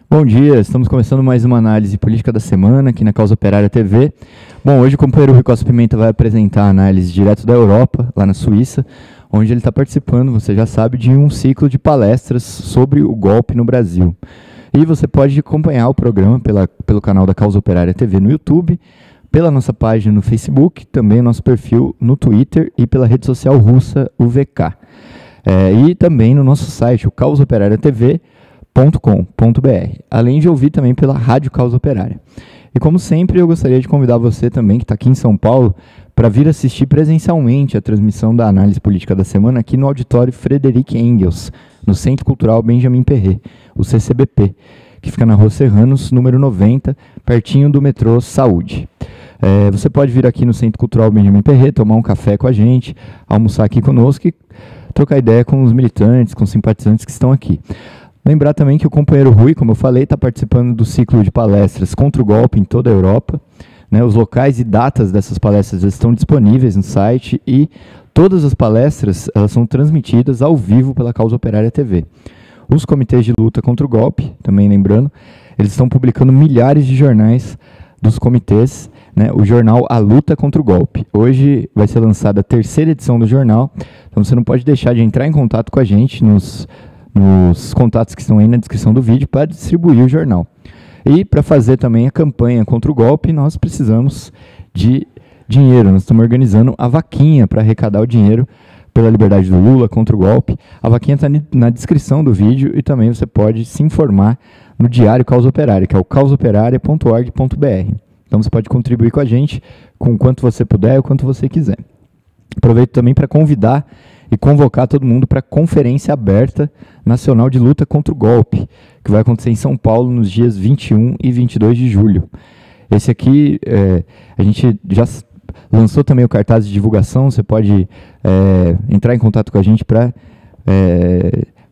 Bom dia, estamos começando mais uma análise política da semana aqui na Causa Operária TV. Bom, hoje o companheiro Rui Costa Pimenta vai apresentar a análise direto da Europa, lá na Suíça, onde ele está participando, você já sabe, de um ciclo de palestras sobre o golpe no Brasil. E você pode acompanhar o programa pelo canal da Causa Operária TV no YouTube, pela nossa página no Facebook, também nosso perfil no Twitter e pela rede social russa, o VK. E também no nosso site, o causaoperariatv.com.br, além de ouvir também pela Rádio Causa Operária. E como sempre, eu gostaria de convidar você também, que está aqui em São Paulo, para vir assistir presencialmente a transmissão da análise política da semana aqui no auditório Frederic Engels, no Centro Cultural Benjamin Perret, o CCBP, que fica na Rua Serranos, número 90, pertinho do metrô Saúde. Você pode vir aqui no Centro Cultural Benjamin Perret, tomar um café com a gente, almoçar aqui conosco e trocar ideia com os militantes, com os simpatizantes que estão aqui. Lembrar também que o companheiro Rui, como eu falei, está participando do ciclo de palestras contra o golpe em toda a Europa. Os locais e datas dessas palestras estão disponíveis no site e todas as palestras elas são transmitidas ao vivo pela Causa Operária TV. Os comitês de luta contra o golpe, também lembrando, eles estão publicando milhares de jornais dos comitês, o jornal A Luta contra o Golpe. Hoje vai ser lançada a 3ª edição do jornal, então você não pode deixar de entrar em contato com a gente nos contatos que estão aí na descrição do vídeo para distribuir o jornal. E para fazer também a campanha contra o golpe, nós precisamos de dinheiro. Nós estamos organizando a vaquinha para arrecadar o dinheiro pela liberdade do Lula contra o golpe. A vaquinha está na descrição do vídeo e também você pode se informar no Diário Causa Operária, que é o causaoperaria.org.br. Então você pode contribuir com a gente com o quanto você puder e o quanto você quiser. Aproveito também para convidar e convocar todo mundo para a Conferência Aberta Nacional de Luta contra o Golpe, que vai acontecer em São Paulo nos dias 21 e 22 de julho. Esse aqui, a gente já lançou também o cartaz de divulgação, você pode entrar em contato com a gente para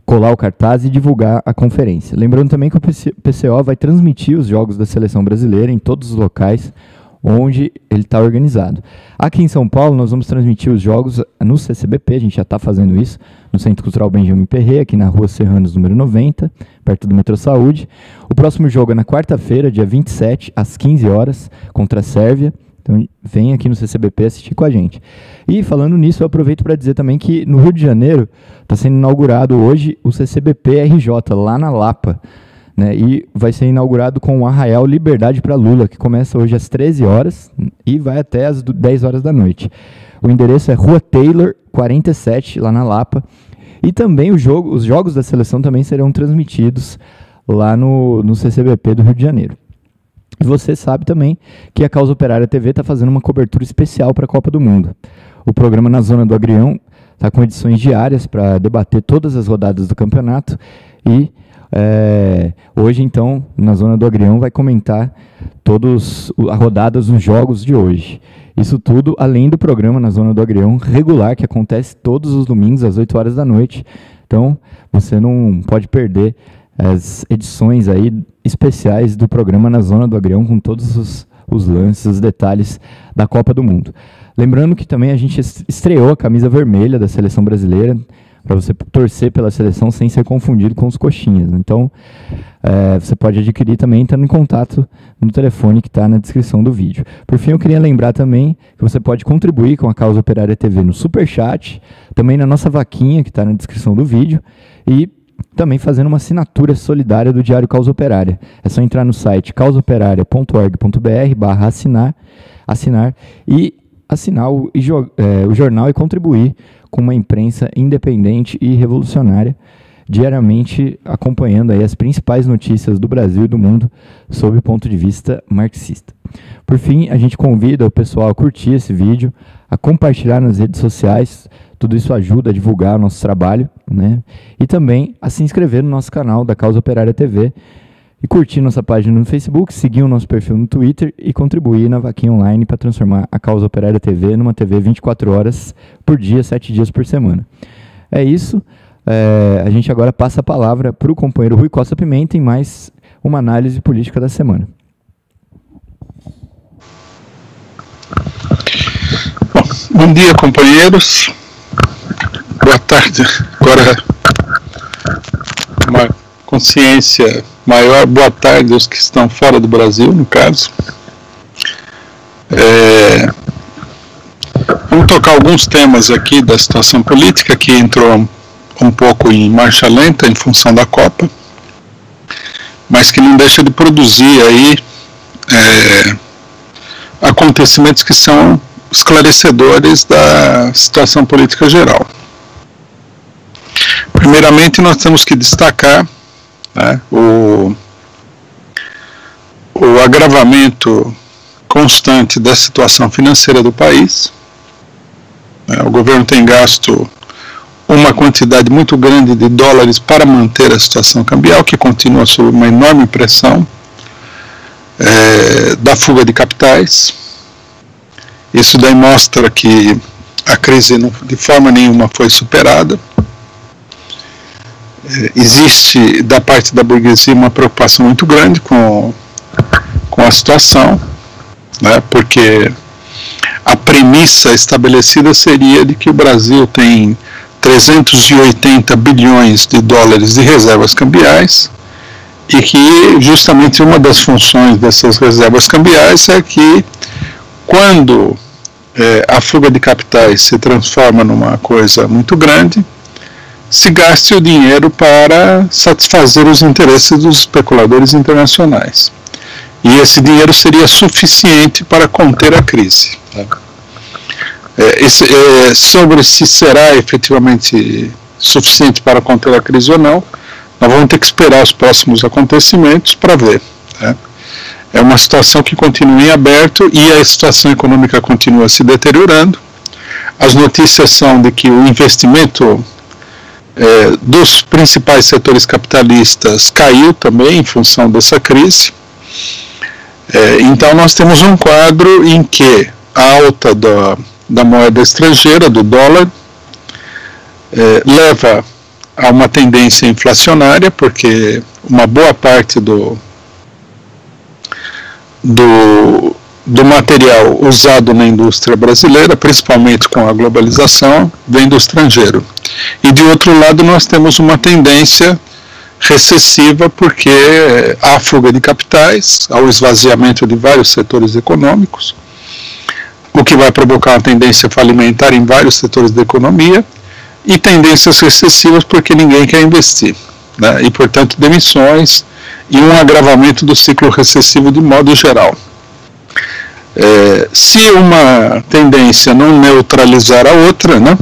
colar o cartaz e divulgar a conferência. Lembrando também que o PCO vai transmitir os jogos da Seleção Brasileira em todos os locais onde ele está organizado. Aqui em São Paulo, nós vamos transmitir os jogos no CCBP, a gente já está fazendo isso, no Centro Cultural Benjamin Perret, aqui na Rua Serranos, número 90, perto do metrô Saúde. O próximo jogo é na quarta-feira, dia 27, às 15 horas, contra a Sérvia. Então, vem aqui no CCBP assistir com a gente. E, falando nisso, eu aproveito para dizer também que no Rio de Janeiro está sendo inaugurado hoje o CCBP RJ, lá na Lapa. E vai ser inaugurado com o Arraial Liberdade para Lula, que começa hoje às 13 horas e vai até às 10 horas da noite. O endereço é Rua Taylor, 47, lá na Lapa. E também os jogos da seleção também serão transmitidos lá no CCBP do Rio de Janeiro. E você sabe também que a Causa Operária TV está fazendo uma cobertura especial para a Copa do Mundo. O programa Na Zona do Agrião está com edições diárias para debater todas as rodadas do campeonato e hoje, então, na Zona do Agrião vai comentar todas as rodadas dos jogos de hoje. Isso tudo além do programa Na Zona do Agrião regular, que acontece todos os domingos às 8 horas da noite. Então, você não pode perder as edições aí especiais do programa Na Zona do Agrião, com todos os lances, os detalhes da Copa do Mundo. Lembrando que também a gente estreou a camisa vermelha da Seleção Brasileira, para você torcer pela seleção sem ser confundido com os coxinhas. Então, você pode adquirir também entrando em contato no telefone que está na descrição do vídeo. Por fim, eu queria lembrar também que você pode contribuir com a Causa Operária TV no Superchat, também na nossa vaquinha que está na descrição do vídeo, e também fazendo uma assinatura solidária do Diário Causa Operária. É só entrar no site causaoperaria.org.br/assinar e assinar o jornal e contribuir com uma imprensa independente e revolucionária, diariamente acompanhando aí as principais notícias do Brasil e do mundo sob o ponto de vista marxista. Por fim, a gente convida o pessoal a curtir esse vídeo, a compartilhar nas redes sociais, tudo isso ajuda a divulgar o nosso trabalho, e também a se inscrever no nosso canal da Causa Operária TV, e curtir nossa página no Facebook, seguir o nosso perfil no Twitter e contribuir na vaquinha online para transformar a Causa Operária TV numa TV 24 horas por dia, 7 dias por semana. É isso. A gente agora passa a palavra para o companheiro Rui Costa Pimenta em mais uma análise política da semana. Bom dia, companheiros. Boa tarde. Agora, uma consciência maior boa tarde aos que estão fora do Brasil, no caso. Vamos tocar alguns temas aqui da situação política, que entrou um pouco em marcha lenta em função da Copa, mas que não deixa de produzir aí acontecimentos que são esclarecedores da situação política geral. Primeiramente, nós temos que destacar, né, o agravamento constante da situação financeira do país. O governo tem gasto uma quantidade muito grande de dólares para manter a situação cambial, que continua sob uma enorme pressão da fuga de capitais. Isso daí mostra que a crise de forma nenhuma foi superada. Existe da parte da burguesia uma preocupação muito grande com a situação, né, porque a premissa estabelecida seria de que o Brasil tem 380 bilhões de dólares de reservas cambiais e que justamente uma das funções dessas reservas cambiais é que quando a fuga de capitais se transforma numa coisa muito grande, se gaste o dinheiro para satisfazer os interesses dos especuladores internacionais. E esse dinheiro seria suficiente para conter a crise. Sobre se será efetivamente suficiente para conter a crise ou não, nós vamos ter que esperar os próximos acontecimentos para ver. É uma situação que continua em aberto e a situação econômica continua se deteriorando. As notícias são de que o investimento dos principais setores capitalistas caiu também em função dessa crise. Então nós temos um quadro em que a alta da moeda estrangeira, do dólar, leva a uma tendência inflacionária, porque uma boa parte do material usado na indústria brasileira, principalmente com a globalização, vem do estrangeiro. E de outro lado nós temos uma tendência recessiva, porque há fuga de capitais, há o esvaziamento de vários setores econômicos, o que vai provocar uma tendência falimentar em vários setores da economia, e tendências recessivas porque ninguém quer investir, né? E portanto demissões e um agravamento do ciclo recessivo de modo geral. Se uma tendência não neutralizar a outra, né,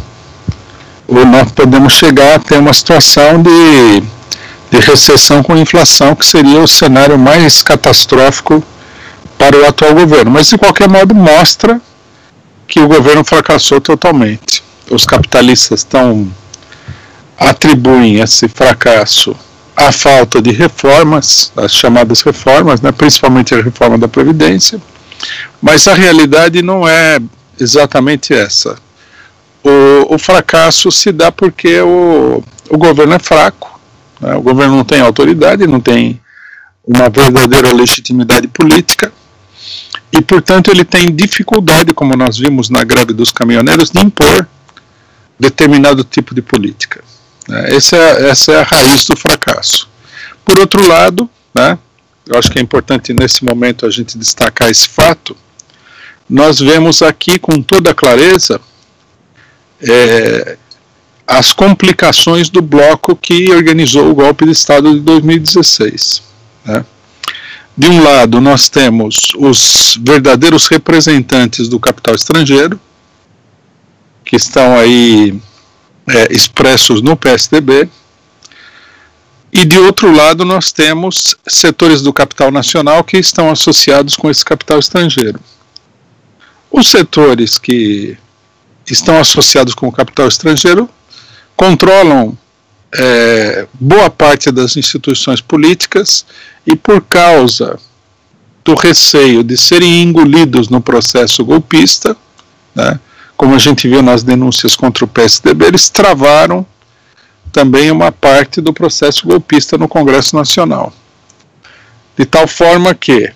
nós podemos chegar a ter uma situação de recessão com inflação, que seria o cenário mais catastrófico para o atual governo. Mas de qualquer modo mostra que o governo fracassou totalmente. Os capitalistas atribuem esse fracasso à falta de reformas, as chamadas reformas, né, principalmente a reforma da Previdência, mas a realidade não é exatamente essa. O fracasso se dá porque o governo é fraco, né, o governo não tem autoridade, não tem uma verdadeira legitimidade política, e portanto ele tem dificuldade, como nós vimos na greve dos caminhoneiros, de impor determinado tipo de política. Essa é a raiz do fracasso. Por outro lado, né, eu acho que é importante nesse momento a gente destacar esse fato, nós vemos aqui com toda clareza as complicações do bloco que organizou o golpe de Estado de 2016. Né? De um lado, nós temos os verdadeiros representantes do capital estrangeiro, que estão aí expressos no PSDB, e de outro lado nós temos setores do capital nacional que estão associados com esse capital estrangeiro. Os setores que estão associados com o capital estrangeiro controlam boa parte das instituições políticas, e por causa do receio de serem engolidos no processo golpista, né, como a gente viu nas denúncias contra o PSDB, eles travaram também uma parte do processo golpista no Congresso Nacional. De tal forma que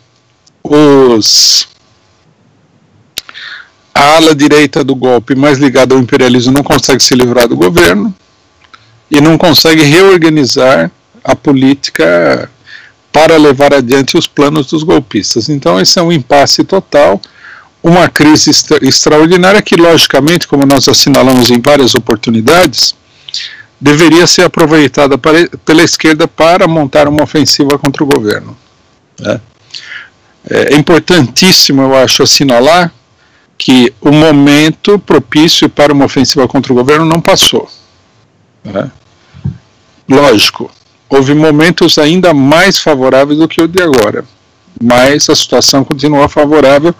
a ala direita do golpe, mais ligada ao imperialismo, não consegue se livrar do governo e não consegue reorganizar a política para levar adiante os planos dos golpistas. Então esse é um impasse total, uma crise extraordinária que, logicamente, como nós assinalamos em várias oportunidades, deveria ser aproveitada pela esquerda para montar uma ofensiva contra o governo. Né? É importantíssimo, eu acho, assinalar que o momento propício para uma ofensiva contra o governo não passou. Né? Lógico, houve momentos ainda mais favoráveis do que o de agora, mas a situação continua favorável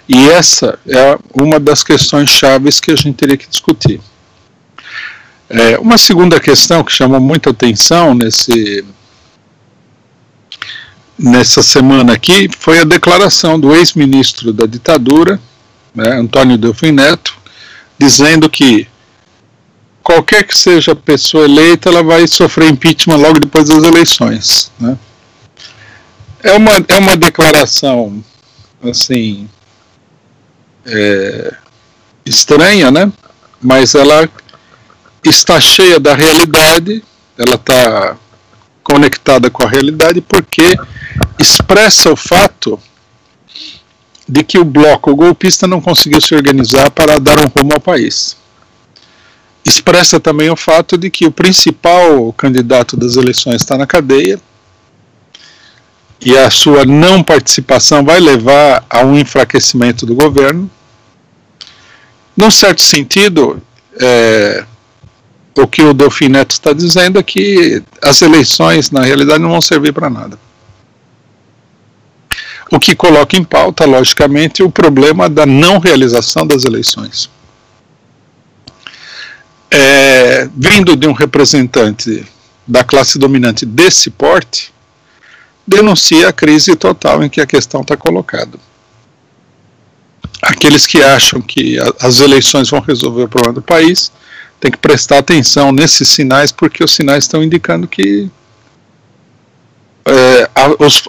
e essa é uma das questões chaves que a gente teria que discutir. Uma segunda questão que chamou muita atenção nessa semana aqui foi a declaração do ex-ministro da ditadura, né, Antônio Delfim Neto, dizendo que qualquer que seja a pessoa eleita, ela vai sofrer impeachment logo depois das eleições. Né? É uma declaração, assim, estranha, né? Mas ela está cheia da realidade, ela está conectada com a realidade, porque expressa o fato de que o bloco golpista não conseguiu se organizar para dar um rumo ao país. Expressa também o fato de que o principal candidato das eleições está na cadeia e a sua não participação vai levar a um enfraquecimento do governo. Num certo sentido, o que o Delfim Neto está dizendo é que as eleições, na realidade, não vão servir para nada. O que coloca em pauta, logicamente, o problema da não realização das eleições. Vindo de um representante da classe dominante desse porte, denuncia a crise total em que a questão está colocada. Aqueles que acham que as eleições vão resolver o problema do país têm que prestar atenção nesses sinais, porque os sinais estão indicando que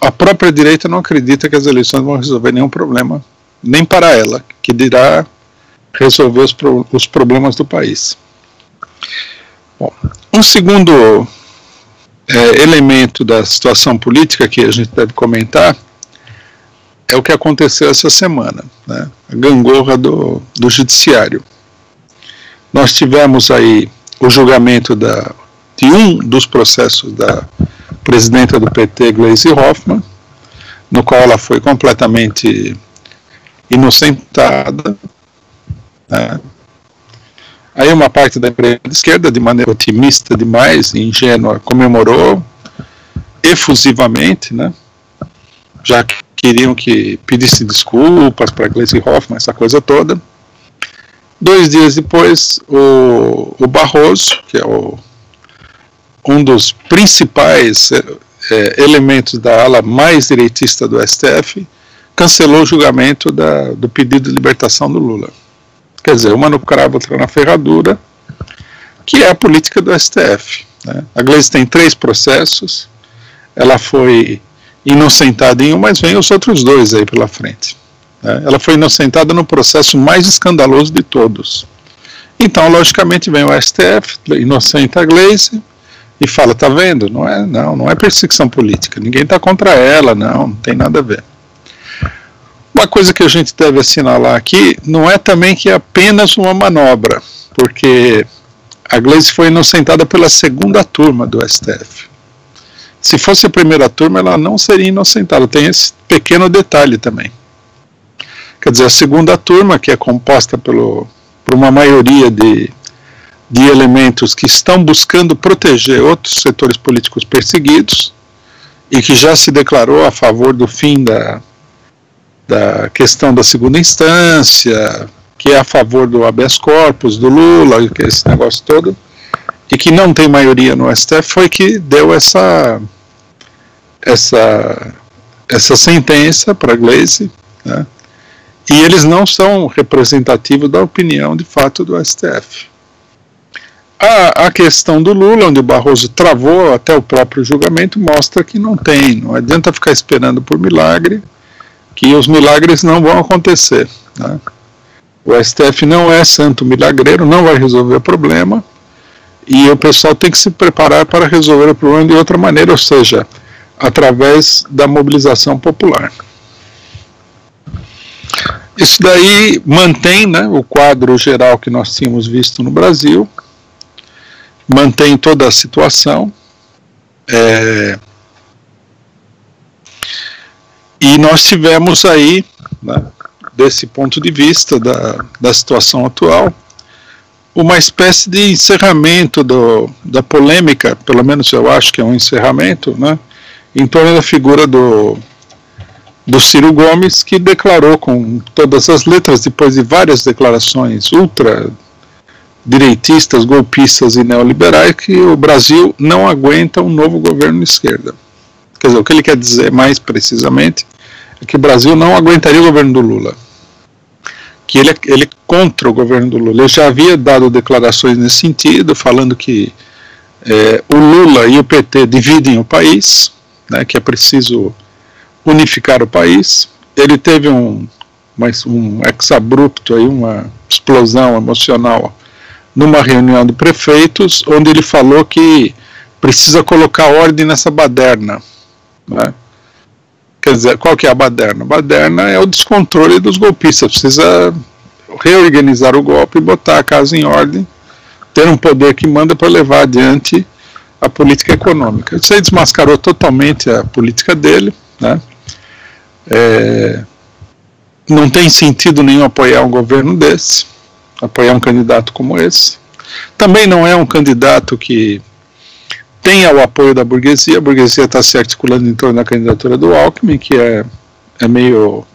a própria direita não acredita que as eleições vão resolver nenhum problema, nem para ela, que dirá resolver os problemas do país. Bom, um segundo elemento da situação política que a gente deve comentar é o que aconteceu essa semana, né? A gangorra do judiciário. Nós tivemos aí o julgamento de um dos processos da presidenta do PT, Gleisi Hoffmann, no qual ela foi completamente inocentada, né? Aí uma parte da imprensa de esquerda, de maneira otimista demais e ingênua, comemorou efusivamente, né? Já que queriam que pedisse desculpas para Gleisi Hoffmann, essa coisa toda. 2 dias depois, o Barroso, que é um dos principais elementos da ala mais direitista do STF, cancelou o julgamento do pedido de libertação do Lula. Quer dizer, uma no cravo, outra na ferradura, que é a política do STF. Né? A Gleisi tem 3 processos, ela foi inocentada em um, mas vem os outros 2 aí pela frente. Né? Ela foi inocentada no processo mais escandaloso de todos. Então, logicamente, vem o STF, inocenta a Gleisi, e fala, tá vendo? Não é perseguição política, ninguém está contra ela, não tem nada a ver. Uma coisa que a gente deve assinalar aqui, não é também que é apenas uma manobra, porque a Gleisi foi inocentada pela 2ª turma do STF. Se fosse a primeira turma, ela não seria inocentada, tem esse pequeno detalhe também. Quer dizer, a 2ª turma, que é composta por uma maioria de elementos que estão buscando proteger outros setores políticos perseguidos, e que já se declarou a favor do fim da questão da 2ª instância, que é a favor do habeas corpus, do Lula, que é esse negócio todo, e que não tem maioria no STF, foi que deu essa sentença para a Gleisi, né? E eles não são representativos da opinião de fato do STF. A questão do Lula, onde o Barroso travou até o próprio julgamento, mostra que não adianta ficar esperando por milagre, que os milagres não vão acontecer. Né? O STF não é santo milagreiro, não vai resolver o problema, e o pessoal tem que se preparar para resolver o problema de outra maneira, ou seja, através da mobilização popular. Isso daí mantém, né, o quadro geral que nós tínhamos visto no Brasil, mantém toda a situação, e nós tivemos aí, né, desse ponto de vista da situação atual, uma espécie de encerramento da polêmica, pelo menos eu acho que é um encerramento, né, em torno da figura do Ciro Gomes, que declarou com todas as letras, depois de várias declarações ultra-direitistas, golpistas e neoliberais, que o Brasil não aguenta um novo governo de esquerda. Quer dizer, o que ele quer dizer mais precisamente é que o Brasil não aguentaria o governo do Lula. Que ele é contra o governo do Lula. Ele já havia dado declarações nesse sentido, falando que o Lula e o PT dividem o país, né, que é preciso unificar o país. Ele teve um ex-abrupto, aí, uma explosão emocional numa reunião de prefeitos, onde ele falou que precisa colocar ordem nessa baderna, né? Quer dizer, qual que é a baderna? A baderna é o descontrole dos golpistas, precisa reorganizar o golpe e botar a casa em ordem, ter um poder que manda para levar adiante a política econômica. Isso aí desmascarou totalmente a política dele, né? Não tem sentido nenhum apoiar um governo desse, apoiar um candidato como esse. Também não é um candidato que tenha o apoio da burguesia. A burguesia está se articulando em torno da candidatura do Alckmin, que é meio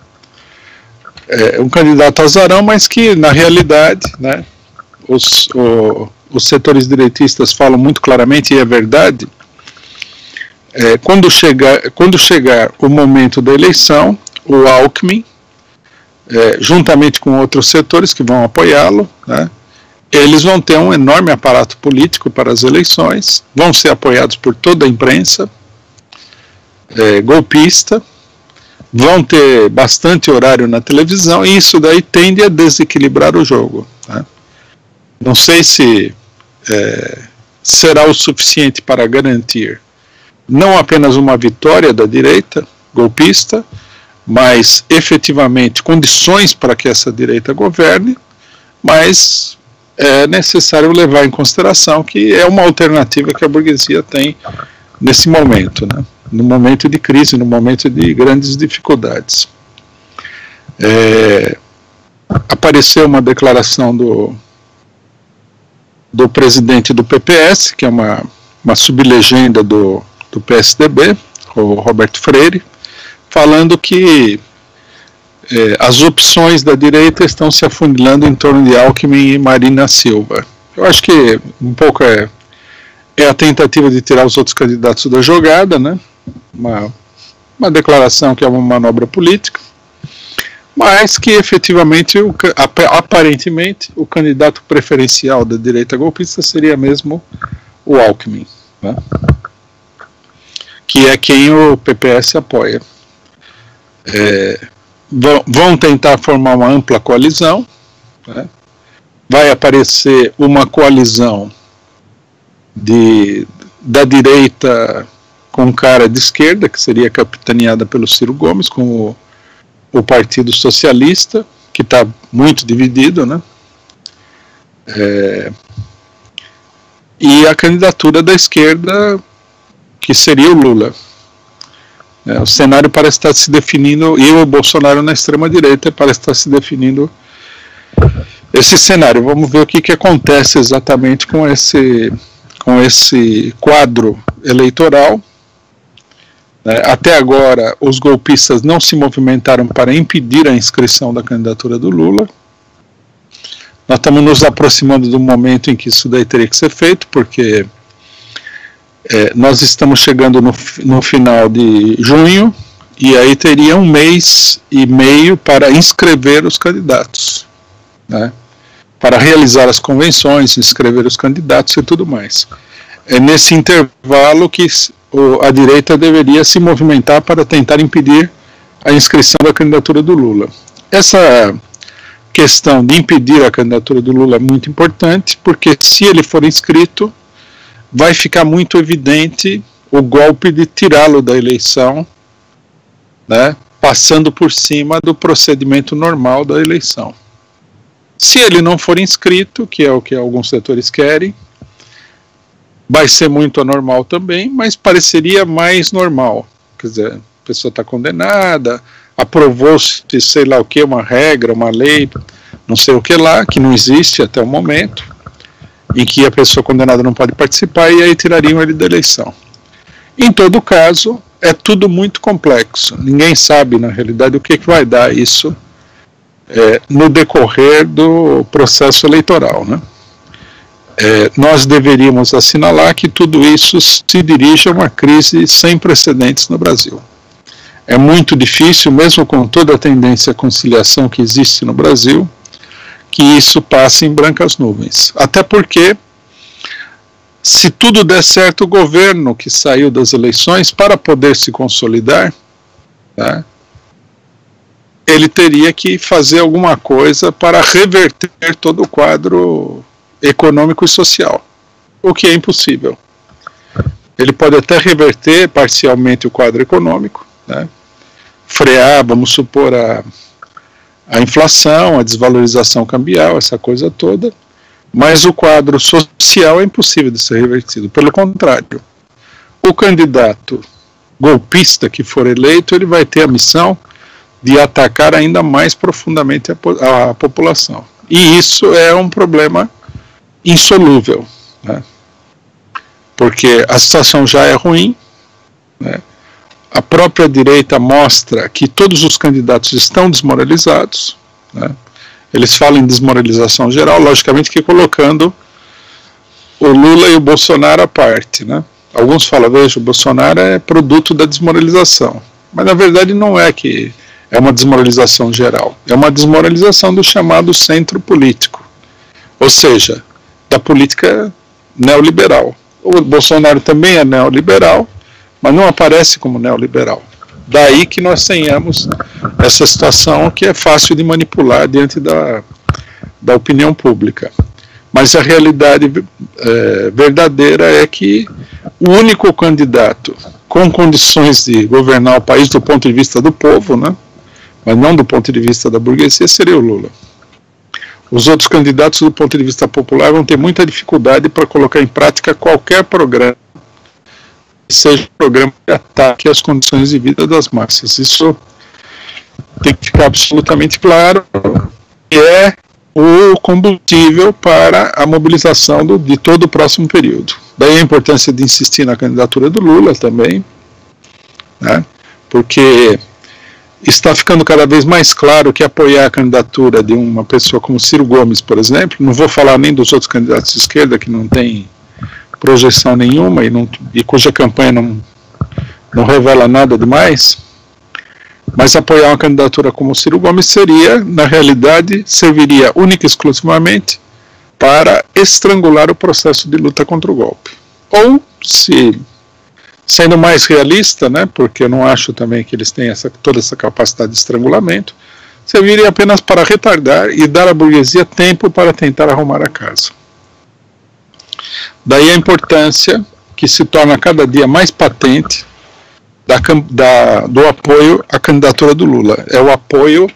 um candidato azarão, mas que na realidade, né, os setores direitistas falam muito claramente, e é verdade, quando chegar o momento da eleição, o Alckmin, juntamente com outros setores que vão apoiá-lo, né, eles vão ter um enorme aparato político para as eleições, vão ser apoiados por toda a imprensa golpista, vão ter bastante horário na televisão, e isso daí tende a desequilibrar o jogo, né? Não sei se será o suficiente para garantir não apenas uma vitória da direita golpista, mas efetivamente condições para que essa direita governe, mas é necessário levar em consideração que é uma alternativa que a burguesia tem nesse momento, né? No momento de crise, no momento de grandes dificuldades. Apareceu uma declaração do presidente do PPS, que é uma sublegenda do PSDB, o Roberto Freire, falando que as opções da direita estão se afunilando em torno de Alckmin e Marina Silva. Eu acho que um pouco é a tentativa de tirar os outros candidatos da jogada, né? Uma declaração que é uma manobra política, mas que efetivamente, aparentemente, o candidato preferencial da direita golpista seria mesmo o Alckmin, né? Que é quem o PPS apoia. Vão tentar formar uma ampla coalizão, né? Vai aparecer uma coalizão da direita com cara de esquerda, que seria capitaneada pelo Ciro Gomes, com o Partido Socialista, que está muito dividido, né? E a candidatura da esquerda, que seria o Lula. O cenário parece estar se definindo, e o Bolsonaro na extrema-direita parece estar se definindo esse cenário. Vamos ver o que acontece exatamente com esse quadro eleitoral. Até agora, os golpistas não se movimentaram para impedir a inscrição da candidatura do Lula. Nós estamos nos aproximando do momento em que isso daí teria que ser feito, porque nós estamos chegando no final de junho, e aí teria 1 mês e meio para inscrever os candidatos, né? Para realizar as convenções, inscrever os candidatos e tudo mais. É nesse intervalo que a direita deveria se movimentar para tentar impedir a inscrição da candidatura do Lula. Essa questão de impedir a candidatura do Lula é muito importante, porque se ele for inscrito, vai ficar muito evidente o golpe de tirá-lo da eleição, né, passando por cima do procedimento normal da eleição. Se ele não for inscrito, que é o que alguns setores querem, vai ser muito anormal também, mas pareceria mais normal. Quer dizer, a pessoa está condenada, aprovou-se, sei lá o que, uma regra, uma lei, não sei o que lá, que não existe até o momento, em que a pessoa condenada não pode participar, e aí tirariam ele da eleição. Em todo caso, é tudo muito complexo. Ninguém sabe, na realidade, o que vai dar isso no decorrer do processo eleitoral, né? Nós deveríamos assinalar que tudo isso se dirige a uma crise sem precedentes no Brasil. É muito difícil, mesmo com toda a tendência à conciliação que existe no Brasil, que isso passe em brancas nuvens. Até porque, se tudo der certo, o governo que saiu das eleições, para poder se consolidar, né, ele teria que fazer alguma coisa para reverter todo o quadro econômico e social, o que é impossível. Ele pode até reverter parcialmente o quadro econômico, né, frear, vamos supor, a inflação, a desvalorização cambial, essa coisa toda, mas o quadro social é impossível de ser revertido. Pelo contrário, o candidato golpista que for eleito, ele vai ter a missão de atacar ainda mais profundamente a população. E isso é um problema insolúvel, né? Porque a situação já é ruim, né? A própria direita mostra que todos os candidatos estão desmoralizados, né? Eles falam em desmoralização geral, logicamente que colocando o Lula e o Bolsonaro à parte, né? Alguns falam, veja, o Bolsonaro é produto da desmoralização, mas na verdade não é que é uma desmoralização geral, é uma desmoralização do chamado centro político, ou seja, da política neoliberal. O Bolsonaro também é neoliberal, mas não aparece como neoliberal. Daí que nós tenhamos essa situação que é fácil de manipular diante da opinião pública. Mas a realidade verdadeira é que o único candidato com condições de governar o país do ponto de vista do povo, né, mas não do ponto de vista da burguesia, seria o Lula. Os outros candidatos, do ponto de vista popular, vão ter muita dificuldade para colocar em prática qualquer programa, seja um programa que ataque as condições de vida das massas. Isso tem que ficar absolutamente claro, que é o combustível para a mobilização de todo o próximo período. Daí a importância de insistir na candidatura do Lula também, né, porque está ficando cada vez mais claro que apoiar a candidatura de uma pessoa como Ciro Gomes, por exemplo, não vou falar nem dos outros candidatos de esquerda que não têm projeção nenhuma e cuja campanha não revela nada demais, mas apoiar uma candidatura como Ciro Gomes seria, na realidade, serviria única e exclusivamente para estrangular o processo de luta contra o golpe. Ou, sendo mais realista, né, porque eu não acho também que eles têm toda essa capacidade de estrangulamento, serviria apenas para retardar e dar à burguesia tempo para tentar arrumar a casa. Daí a importância que se torna cada dia mais patente do apoio à candidatura do Lula. É o apoio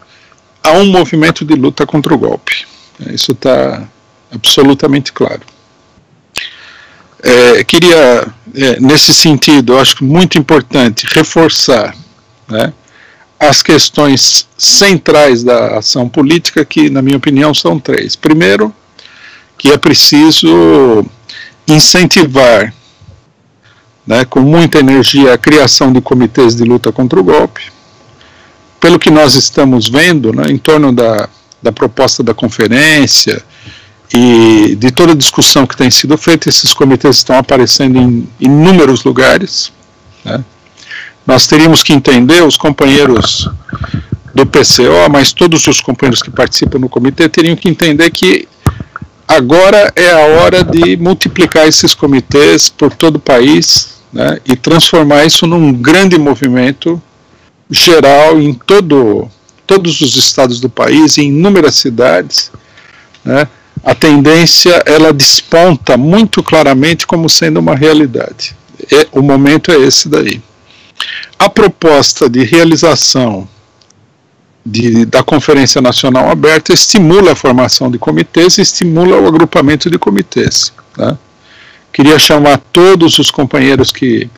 a um movimento de luta contra o golpe. Isso está absolutamente claro. Queria, nesse sentido, eu acho muito importante reforçar, né, as questões centrais da ação política, que, na minha opinião, são três. Primeiro, que é preciso incentivar, né, com muita energia, a criação de comitês de luta contra o golpe. Pelo que nós estamos vendo, né, em torno da proposta da conferência e de toda a discussão que tem sido feita, esses comitês estão aparecendo em inúmeros lugares, né. Nós teríamos que entender, os companheiros do PCO, mas todos os companheiros que participam no comitê teriam que entender que agora é a hora de multiplicar esses comitês por todo o país, né, e transformar isso num grande movimento geral em todos os estados do país, em inúmeras cidades, né. A tendência, ela desponta muito claramente como sendo uma realidade. o momento é esse daí. A proposta de realização da Conferência Nacional Aberta estimula a formação de comitês e estimula o agrupamento de comitês. Tá? Queria chamar todos os companheiros que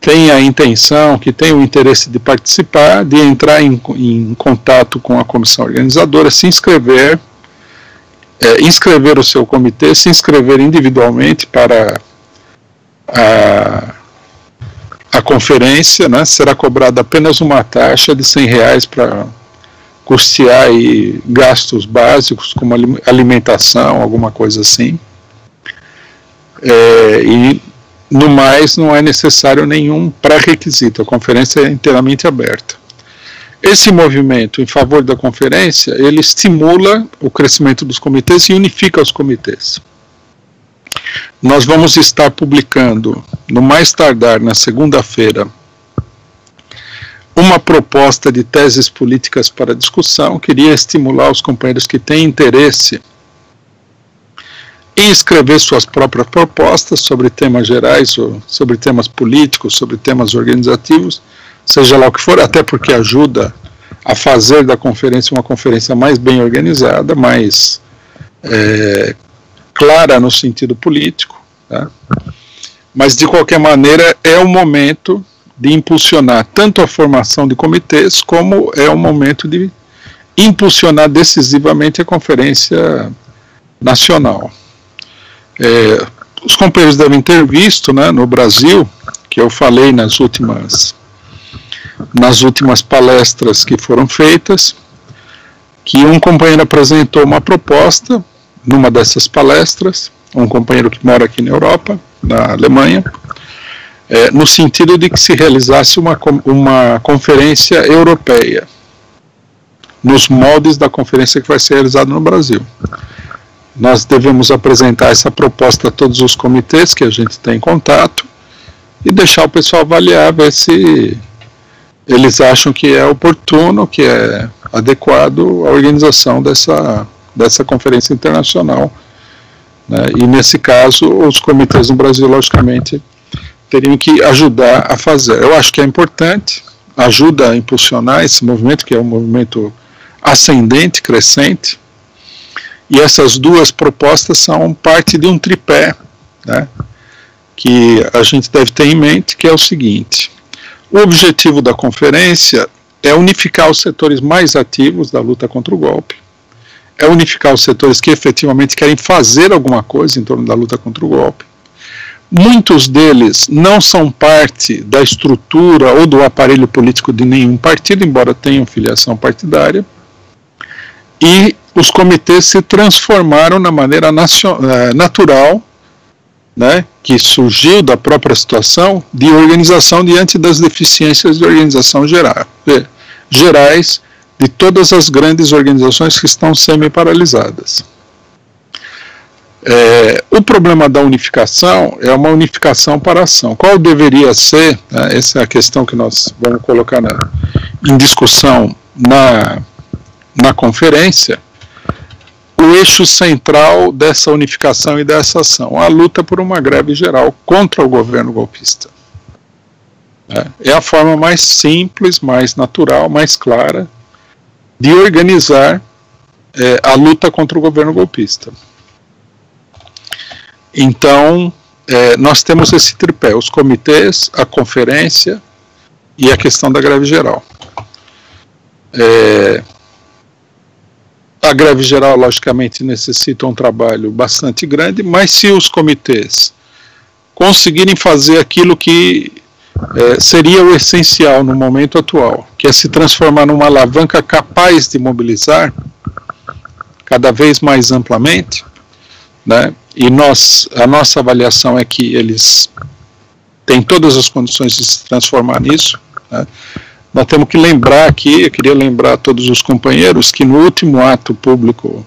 têm a intenção, que têm o interesse de participar, de entrar em contato com a comissão organizadora, se inscrever, inscrever o seu comitê, se inscrever individualmente para a conferência, né? Será cobrada apenas uma taxa de R$100 para custear aí gastos básicos, como alimentação, alguma coisa assim. E, no mais, não é necessário nenhum pré-requisito, a conferência é inteiramente aberta. Esse movimento em favor da conferência, ele estimula o crescimento dos comitês e unifica os comitês. Nós vamos estar publicando, no mais tardar, na segunda-feira, uma proposta de teses políticas para discussão. Queria estimular os companheiros que têm interesse em escrever suas próprias propostas sobre temas gerais, ou sobre temas políticos, sobre temas organizativos, seja lá o que for, até porque ajuda a fazer da conferência uma conferência mais bem organizada, mais clara no sentido político. Tá? Mas, de qualquer maneira, é o momento de impulsionar tanto a formação de comitês, como é o momento de impulsionar decisivamente a Conferência Nacional. Os companheiros devem ter visto, né, no Brasil, que eu falei nas últimas palestras que foram feitas, que um companheiro apresentou uma proposta numa dessas palestras, um companheiro que mora aqui na Europa, na Alemanha, no sentido de que se realizasse uma conferência europeia, nos moldes da conferência que vai ser realizada no Brasil. Nós devemos apresentar essa proposta a todos os comitês que a gente tem em contato e deixar o pessoal avaliar, ver se eles acham que é oportuno, que é adequado a organização dessa conferência internacional. Né? E, nesse caso, os comitês no Brasil, logicamente, teriam que ajudar a fazer. Eu acho que é importante, ajuda a impulsionar esse movimento, que é um movimento ascendente, crescente, e essas duas propostas são parte de um tripé, né, que a gente deve ter em mente, que é o seguinte: o objetivo da conferência é unificar os setores mais ativos da luta contra o golpe, é unificar os setores que efetivamente querem fazer alguma coisa em torno da luta contra o golpe. Muitos deles não são parte da estrutura ou do aparelho político de nenhum partido, embora tenham filiação partidária, e os comitês se transformaram na maneira natural, né, que surgiu da própria situação de organização diante das deficiências de organização gerais de todas as grandes organizações que estão semi-paralisadas. O problema da unificação é uma unificação para a ação. Qual deveria ser, né, essa é a questão que nós vamos colocar em discussão na conferência, o eixo central dessa unificação e dessa ação, a luta por uma greve geral contra o governo golpista. É a forma mais simples, mais natural, mais clara de organizar a luta contra o governo golpista. Então, nós temos esse tripé: os comitês, a conferência e a questão da greve geral. A greve geral, logicamente, necessita um trabalho bastante grande, mas se os comitês conseguirem fazer aquilo que seria o essencial no momento atual, que é se transformar numa alavanca capaz de mobilizar cada vez mais amplamente, né? E a nossa avaliação é que eles têm todas as condições de se transformar nisso, né? Nós temos que lembrar aqui, eu queria lembrar a todos os companheiros, que no último ato público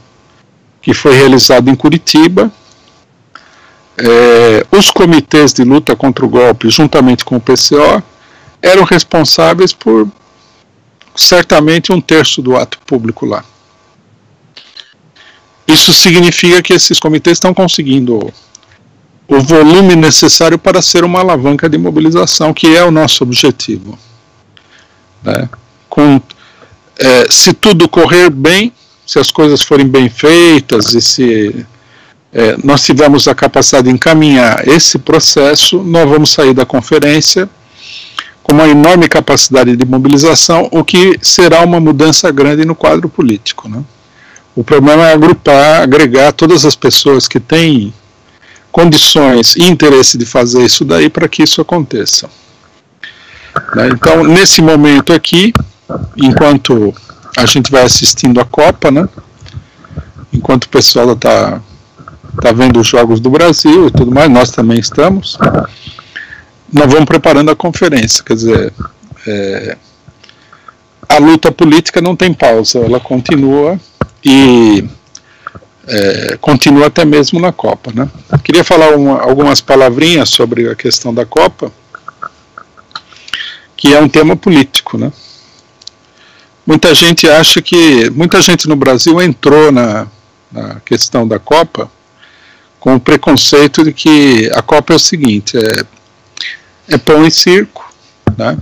que foi realizado em Curitiba, os comitês de luta contra o golpe, juntamente com o PCO, eram responsáveis por certamente 1/3 do ato público lá. Isso significa que esses comitês estão conseguindo o volume necessário para ser uma alavanca de mobilização, que é o nosso objetivo. Né? Se tudo correr bem, se as coisas forem bem feitas e se nós tivermos a capacidade de encaminhar esse processo, nós vamos sair da conferência com uma enorme capacidade de mobilização, o que será uma mudança grande no quadro político. Né? O problema é agregar todas as pessoas que têm condições e interesse de fazer isso daí para que isso aconteça. Né? Então, nesse momento aqui, enquanto a gente vai assistindo a Copa, né? Enquanto o pessoal está vendo os Jogos do Brasil e tudo mais, nós também estamos, nós vamos preparando a conferência, quer dizer, a luta política não tem pausa, ela continua e continua até mesmo na Copa, né? Queria falar algumas palavrinhas sobre a questão da Copa, que é um tema político, né? Muita gente no Brasil entrou na questão da Copa com o preconceito de que a Copa é o seguinte, é pão e circo, né?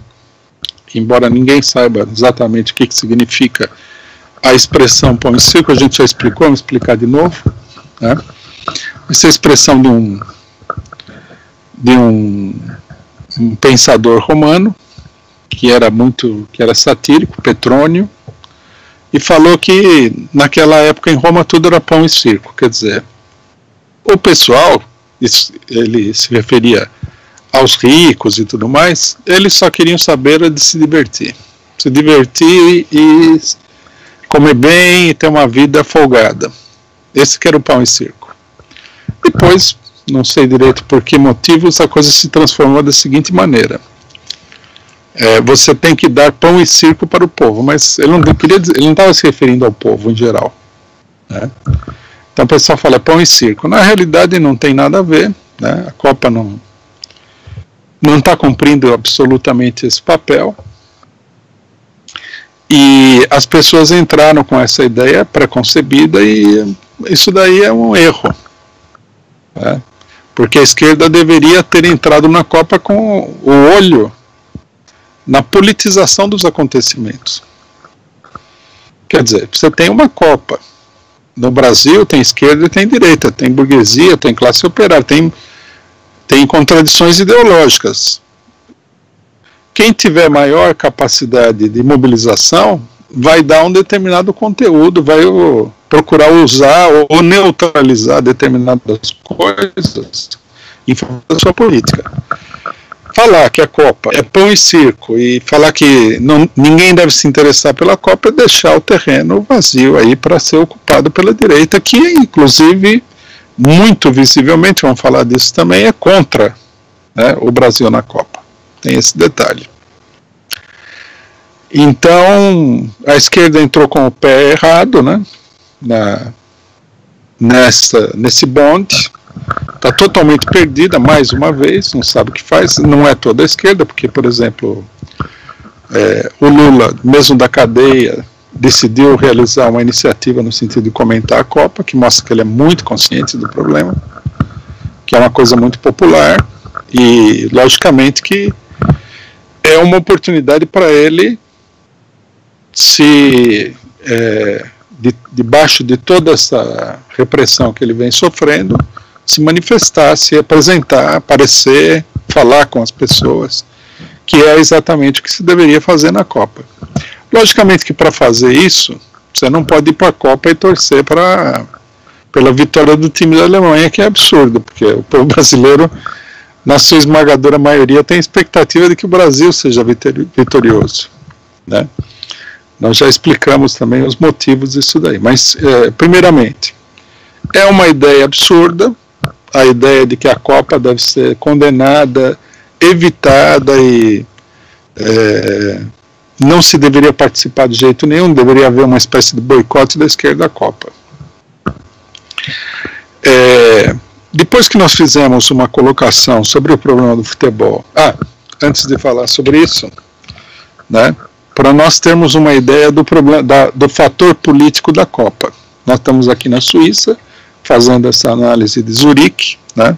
Embora ninguém saiba exatamente o que significa a expressão pão e circo, a gente já explicou, vamos explicar de novo, né? Essa é a expressão de um pensador romano que era satírico, Petrônio, e falou que naquela época em Roma tudo era pão e circo, quer dizer, o pessoal, ele se referia aos ricos e tudo mais, eles só queriam saber de se divertir e comer bem e ter uma vida folgada. Esse que era o pão e circo. Depois, não sei direito por que motivos, a coisa se transformou da seguinte maneira: você tem que dar pão e circo para o povo, mas ele não estava se referindo ao povo em geral, né? Então o pessoal fala pão e circo. Na realidade não tem nada a ver, né? A Copa não está cumprindo absolutamente esse papel. E as pessoas entraram com essa ideia preconcebida e isso daí é um erro, né? Porque a esquerda deveria ter entrado na Copa com o olho na politização dos acontecimentos. Quer dizer, você tem uma Copa. No Brasil tem esquerda e tem direita, tem burguesia, tem classe operária, tem contradições ideológicas. Quem tiver maior capacidade de mobilização vai dar um determinado conteúdo, vai procurar usar ou neutralizar determinadas coisas em favor da sua política. Falar que a Copa é pão e circo e falar que ninguém deve se interessar pela Copa é deixar o terreno vazio aí para ser ocupado pela direita, que inclusive, muito visivelmente, vamos falar disso também, é contra, né, o Brasil na Copa. Tem esse detalhe. Então, a esquerda entrou com o pé errado, né, nesse bonde, está totalmente perdida, mais uma vez, não sabe o que faz, não é toda a esquerda, porque, por exemplo, o Lula, mesmo da cadeia, decidiu realizar uma iniciativa no sentido de comentar a Copa, que mostra que ele é muito consciente do problema, que é uma coisa muito popular, e, logicamente, que é uma oportunidade para ele debaixo de toda essa repressão que ele vem sofrendo, se manifestar, se apresentar, aparecer, falar com as pessoas, que é exatamente o que se deveria fazer na Copa. Logicamente que para fazer isso, você não pode ir para a Copa e torcer pela vitória do time da Alemanha, que é absurdo, porque o povo brasileiro, na sua esmagadora maioria, tem expectativa de que o Brasil seja vitorioso, né? Nós já explicamos também os motivos disso daí, mas, primeiramente, é uma ideia absurda, a ideia de que a Copa deve ser condenada, evitada e não se deveria participar de jeito nenhum, deveria haver uma espécie de boicote da esquerda à Copa. Depois que nós fizemos uma colocação sobre o problema do futebol, antes de falar sobre isso, né, para nós termos uma ideia do problema, do fator político da Copa. Nós estamos aqui na Suíça, fazendo essa análise de Zurique, né?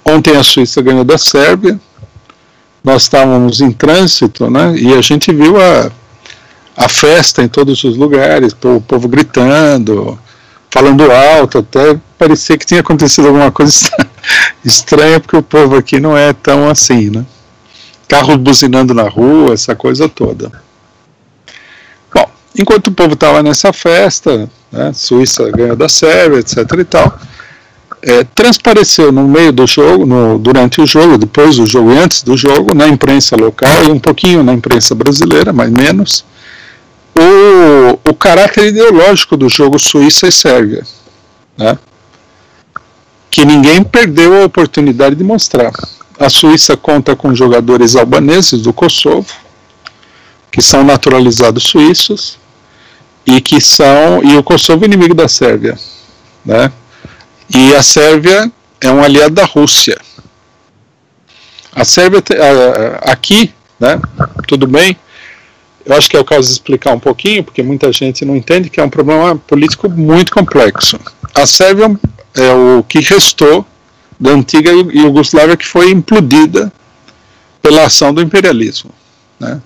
Ontem a Suíça ganhou da Sérvia, nós estávamos em trânsito, né, e a gente viu a festa em todos os lugares, o povo gritando, falando alto, até parecia que tinha acontecido alguma coisa estranha, porque o povo aqui não é tão assim, né? Carros buzinando na rua, essa coisa toda. Bom, enquanto o povo estava nessa festa, né, Suíça ganhou da Sérvia, etc. e tal, transpareceu no meio do jogo, durante o jogo, depois do jogo e antes do jogo, na imprensa local e um pouquinho na imprensa brasileira, mas menos, o caráter ideológico do jogo Suíça e Sérvia, né, que ninguém perdeu a oportunidade de mostrar. A Suíça conta com jogadores albaneses do Kosovo, que são naturalizados suíços, e o Kosovo é inimigo da Sérvia, né? E a Sérvia é um aliado da Rússia. A Sérvia, aqui, né, tudo bem, eu acho que é o caso de explicar um pouquinho, porque muita gente não entende que é um problema político muito complexo. A Sérvia é o que restou da antiga Iugoslávia, que foi implodida pela ação do imperialismo, né?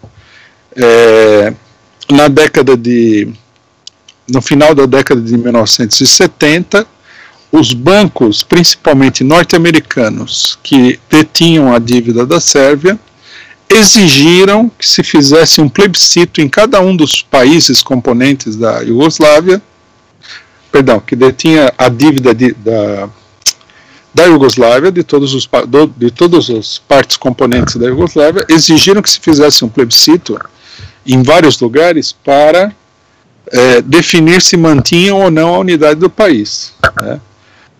No final da década de 1970, os bancos, principalmente norte-americanos, que detinham a dívida da Sérvia, exigiram que se fizesse um plebiscito em cada um dos países componentes da Iugoslávia, que detinha a dívida da Iugoslávia, de todas as partes componentes da Iugoslávia, exigiram que se fizesse um plebiscito em vários lugares para definir se mantinham ou não a unidade do país, né?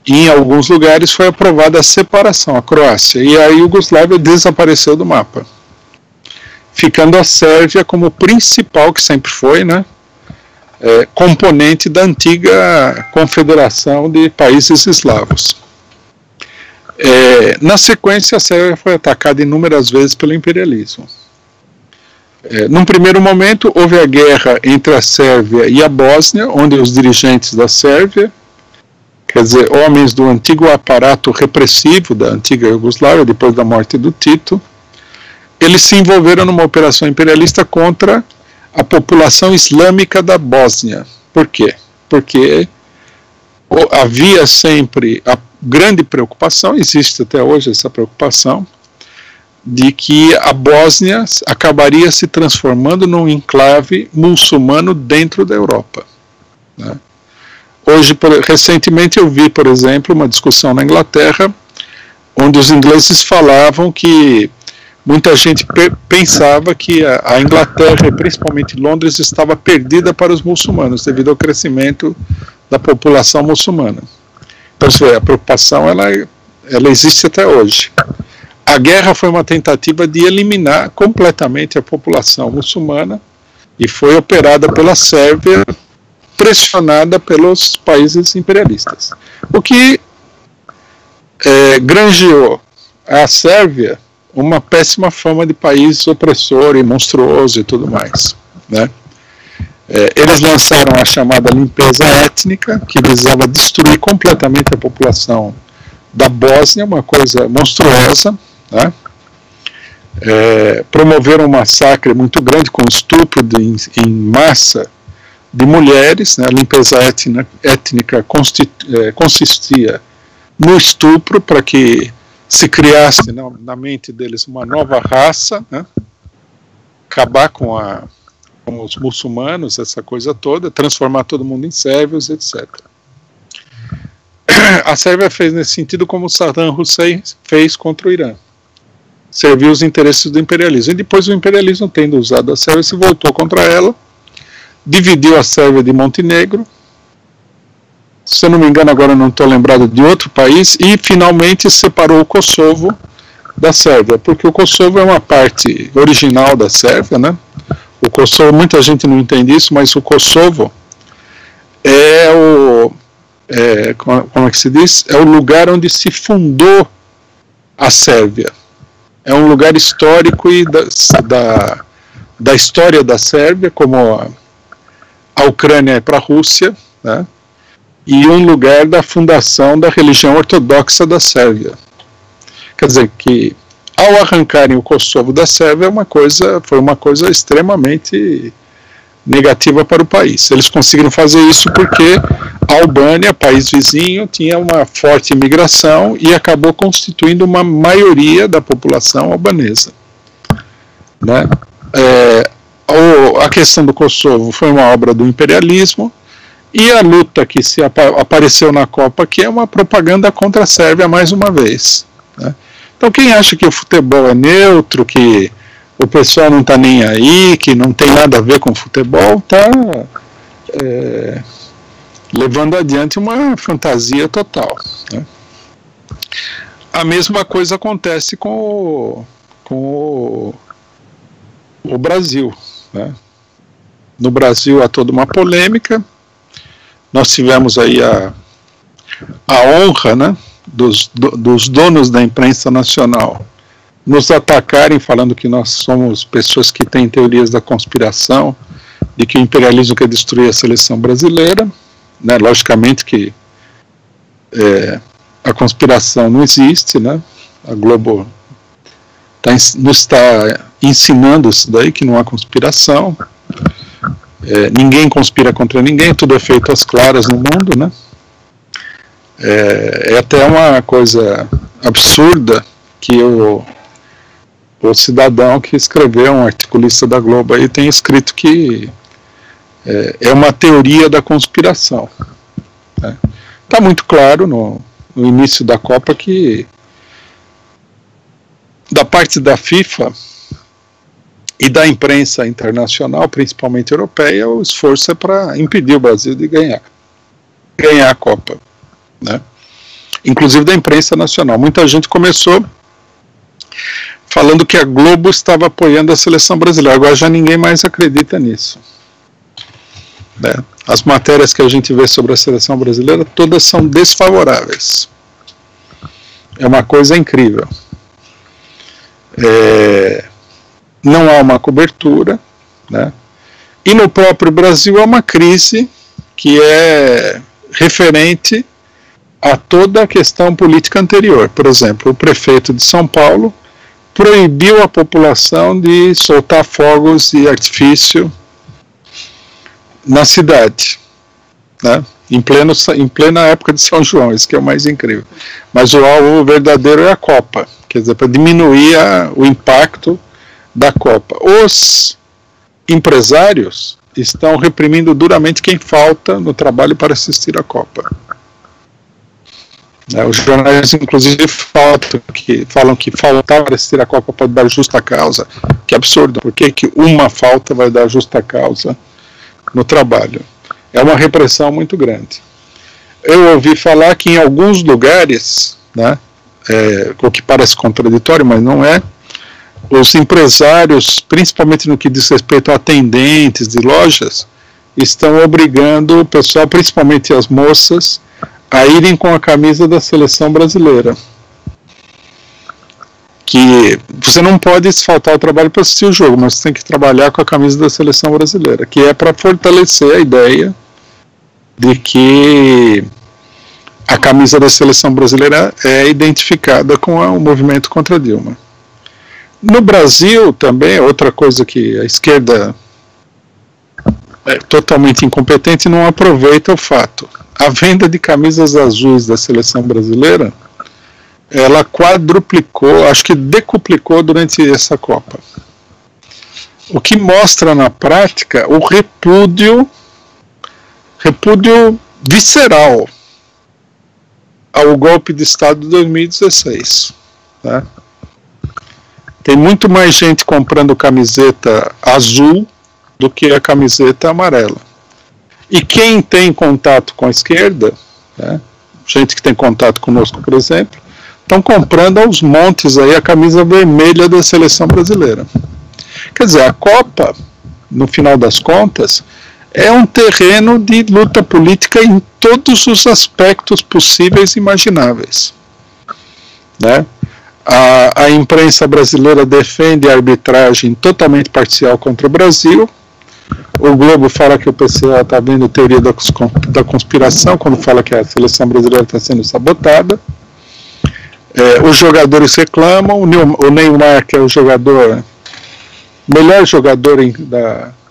E em alguns lugares foi aprovada a separação, a Croácia, e a Iugoslávia desapareceu do mapa, ficando a Sérvia como principal, que sempre foi, né, componente da antiga confederação de países eslavos. Na sequência, a Sérvia foi atacada inúmeras vezes pelo imperialismo. Num primeiro momento, houve a guerra entre a Sérvia e a Bósnia, onde os dirigentes da Sérvia, quer dizer, homens do antigo aparato repressivo da antiga Iugoslávia, depois da morte do Tito, eles se envolveram numa operação imperialista contra a população islâmica da Bósnia. Por quê? Porque havia sempre a grande preocupação, existe até hoje essa preocupação, de que a Bósnia acabaria se transformando num enclave muçulmano dentro da Europa, né? Hoje, recentemente eu vi, por exemplo, uma discussão na Inglaterra, onde os ingleses falavam que muita gente pensava que a Inglaterra, e principalmente Londres, estava perdida para os muçulmanos, devido ao crescimento da população muçulmana. Então, a preocupação ela existe até hoje. A guerra foi uma tentativa de eliminar completamente a população muçulmana e foi operada pela Sérvia, pressionada pelos países imperialistas. O que granjeou a Sérvia uma péssima fama de país opressor e monstruoso e tudo mais, né? Eles lançaram a chamada limpeza étnica, que visava destruir completamente a população da Bósnia, uma coisa monstruosa, né? Promoveram um massacre muito grande com estupro em massa de mulheres, né? A limpeza étnica consistia no estupro para que se criasse na mente deles uma nova raça, né? Acabar com os muçulmanos, essa coisa toda, transformar todo mundo em sérvios, etc. A Sérvia fez nesse sentido como Saddam Hussein fez contra o Irã. Serviu os interesses do imperialismo. E depois o imperialismo, tendo usado a Sérvia, se voltou contra ela, dividiu a Sérvia de Montenegro, se eu não me engano agora não estou lembrado de outro país, e finalmente separou o Kosovo da Sérvia, porque o Kosovo é uma parte original da Sérvia, né? O Kosovo, muita gente não entende isso, mas o Kosovo como é que se diz? É o lugar onde se fundou a Sérvia. É um lugar histórico e da história da Sérvia, como a Ucrânia é para a Rússia, né? E um lugar da fundação da religião ortodoxa da Sérvia. Quer dizer, que ao arrancarem o Kosovo da Sérvia foi uma coisa extremamente negativa para o país. Eles conseguiram fazer isso porque a Albânia, país vizinho, tinha uma forte imigração e acabou constituindo uma maioria da população albanesa. Né? A questão do Kosovo foi uma obra do imperialismo, e a luta que apareceu na Copa, que é uma propaganda contra a Sérvia mais uma vez. Né? Então quem acha que o futebol é neutro, que o pessoal não está nem aí, que não tem nada a ver com futebol, está levando adiante uma fantasia total. Né? A mesma coisa acontece com o Brasil. Né? No Brasil há toda uma polêmica. Nós tivemos aí a honra, né, dos donos da imprensa nacional nos atacarem falando que nós somos pessoas que têm teorias da conspiração, de que o imperialismo quer destruir a seleção brasileira. Né? Logicamente que a conspiração não existe, né? A Globo nos está ensinando isso daí, que não há conspiração. Ninguém conspira contra ninguém, tudo é feito às claras no mundo, né? É até uma coisa absurda que o cidadão que escreveu, um articulista da Globo aí, tem escrito que é uma teoria da conspiração. Né? Tá muito claro no início da Copa que da parte da FIFA e da imprensa internacional, principalmente europeia, o esforço é para impedir o Brasil de ganhar a Copa. Né? Inclusive da imprensa nacional. Muita gente começou falando que a Globo estava apoiando a seleção brasileira. Agora já ninguém mais acredita nisso. Né? As matérias que a gente vê sobre a seleção brasileira, todas são desfavoráveis. É uma coisa incrível. Não há uma cobertura, né? E no próprio Brasil há uma crise que é referente a toda a questão política anterior. Por exemplo, o prefeito de São Paulo proibiu a população de soltar fogos de artifício na cidade, né? Em plena época de São João, isso que é o mais incrível. Mas o alvo verdadeiro é a Copa, quer dizer, para diminuir o impacto da Copa. Os empresários estão reprimindo duramente quem falta no trabalho para assistir à Copa. Os jornais, inclusive, falam que faltar para assistir à Copa pode dar justa causa. Que absurdo. Por que uma falta vai dar justa causa no trabalho? É uma repressão muito grande. Eu ouvi falar que em alguns lugares, né, o que parece contraditório, mas não é, os empresários, principalmente no que diz respeito a atendentes de lojas, estão obrigando o pessoal, principalmente as moças, a irem com a camisa da seleção brasileira. Que você não pode faltar o trabalho para assistir o jogo, mas você tem que trabalhar com a camisa da seleção brasileira, que é para fortalecer a ideia de que a camisa da seleção brasileira é identificada com o movimento contra Dilma. No Brasil também, outra coisa que a esquerda é totalmente incompetente e não aproveita o fato. A venda de camisas azuis da seleção brasileira, ela quadruplicou, acho que decuplicou durante essa Copa. O que mostra na prática o repúdio visceral ao golpe de Estado de 2016. Né? Tem muito mais gente comprando camiseta azul do que a camiseta amarela. E quem tem contato com a esquerda, né, gente que tem contato conosco, por exemplo, estão comprando aos montes aí a camisa vermelha da seleção brasileira. Quer dizer, a Copa, no final das contas, é um terreno de luta política em todos os aspectos possíveis e imagináveis. Né? A imprensa brasileira defende a arbitragem totalmente parcial contra o Brasil. O Globo fala que o PCO está vendo teoria da conspiração, quando fala que a seleção brasileira está sendo sabotada. Os jogadores reclamam, o Neymar, que é o melhor jogador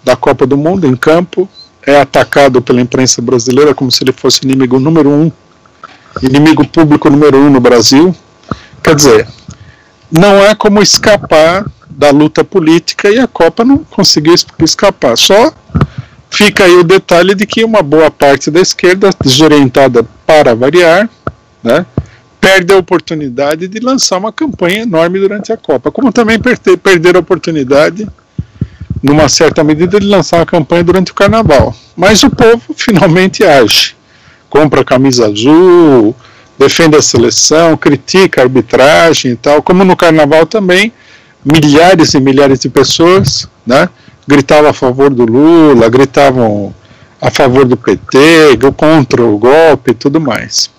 da Copa do Mundo em campo, é atacado pela imprensa brasileira como se ele fosse inimigo número 1, inimigo público número 1 no Brasil. Quer dizer, não há como escapar da luta política e a Copa não conseguiu escapar. Só fica aí o detalhe de que uma boa parte da esquerda, desorientada para variar, né, perde a oportunidade de lançar uma campanha enorme durante a Copa, como também perder a oportunidade, numa certa medida, de lançar uma campanha durante o Carnaval. Mas o povo finalmente age, compra a camisa azul, defende a seleção, critica a arbitragem e tal, como no Carnaval também, milhares e milhares de pessoas, né, gritavam a favor do Lula, gritavam a favor do PT, contra o golpe e tudo mais.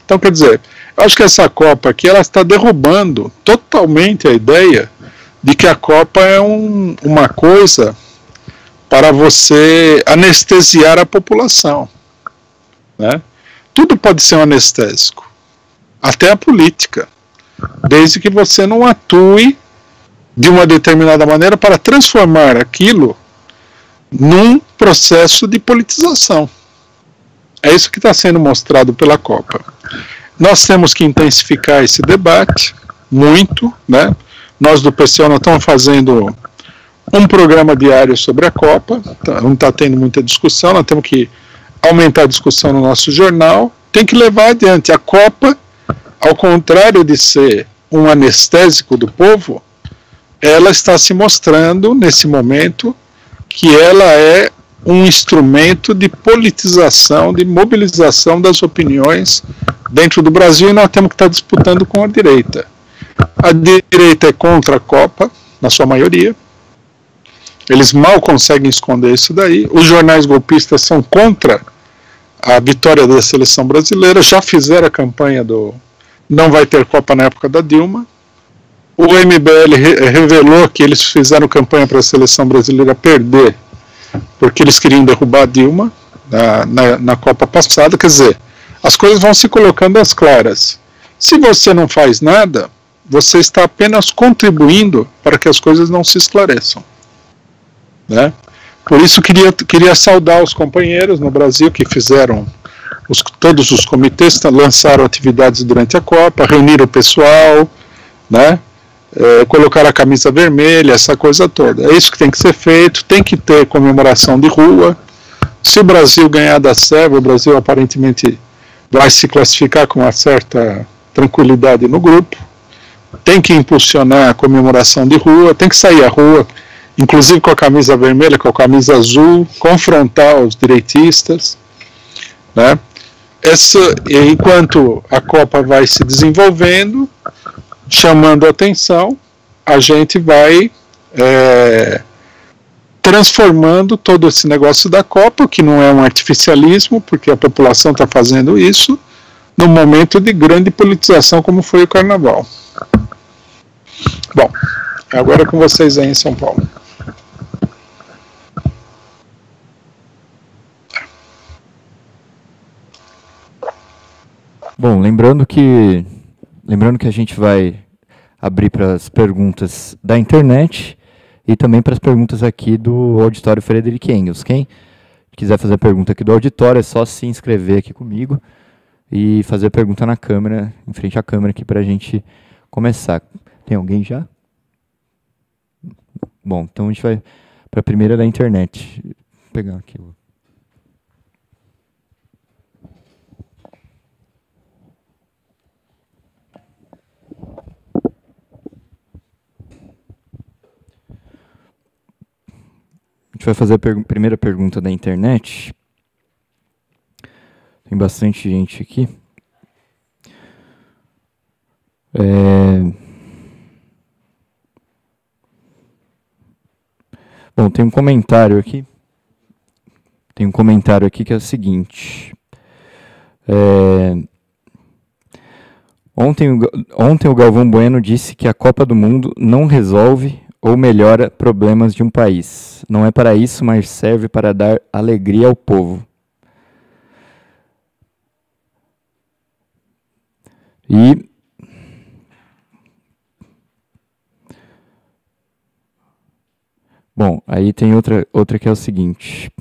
Então, quer dizer, eu acho que essa Copa aqui, ela está derrubando totalmente a ideia de que a Copa é uma coisa para você anestesiar a população, né? Tudo pode ser um anestésico, até a política, desde que você não atue de uma determinada maneira para transformar aquilo num processo de politização. É isso que está sendo mostrado pela Copa. Nós temos que intensificar esse debate, muito, né? Nós do PCO nós estamos fazendo um programa diário sobre a Copa, não está tendo muita discussão, nós temos que aumentar a discussão no nosso jornal, tem que levar adiante. A Copa, ao contrário de ser um anestésico do povo, ela está se mostrando, nesse momento, que ela é um instrumento de politização, de mobilização das opiniões dentro do Brasil, e nós temos que estar disputando com a direita. A direita é contra a Copa, na sua maioria. Eles mal conseguem esconder isso daí. Os jornais golpistas são contra a vitória da seleção brasileira, já fizeram a campanha do não vai ter Copa na época da Dilma. O MBL revelou que eles fizeram campanha para a seleção brasileira perder, porque eles queriam derrubar a Dilma na Copa passada. Quer dizer, as coisas vão se colocando às claras. Se você não faz nada, você está apenas contribuindo para que as coisas não se esclareçam, né? Por isso queria saudar os companheiros no Brasil que fizeram, todos os comitês lançaram atividades durante a Copa, reuniram o pessoal, né? Colocar a camisa vermelha, essa coisa toda. É isso que tem que ser feito, tem que ter comemoração de rua. Se o Brasil ganhar da Sérvia, o Brasil aparentemente vai se classificar com uma certa tranquilidade no grupo. Tem que impulsionar a comemoração de rua, tem que sair à rua, inclusive com a camisa vermelha, com a camisa azul, confrontar os direitistas, né? Enquanto a Copa vai se desenvolvendo, chamando a atenção, a gente vai transformando todo esse negócio da Copa, que não é um artificialismo, porque a população está fazendo isso, num momento de grande politização como foi o Carnaval. Bom, agora é com vocês aí em São Paulo. Bom, lembrando que a gente vai abrir para as perguntas da internet e também para as perguntas aqui do Auditório Frederic Engels. Quem quiser fazer pergunta aqui do auditório é só se inscrever aqui comigo e fazer pergunta na câmera, em frente à câmera aqui para a gente começar. Tem alguém já? Bom, então a gente vai para a primeira da internet. Vou pegar aqui o... A gente vai fazer a primeira pergunta da internet. Tem bastante gente aqui. Bom, tem um comentário aqui. Tem um comentário aqui que é o seguinte. Ontem o Galvão Bueno disse que a Copa do Mundo não resolve ou melhora problemas de um país. Não é para isso, mas serve para dar alegria ao povo. E Bom, aí tem outra que é o seguinte.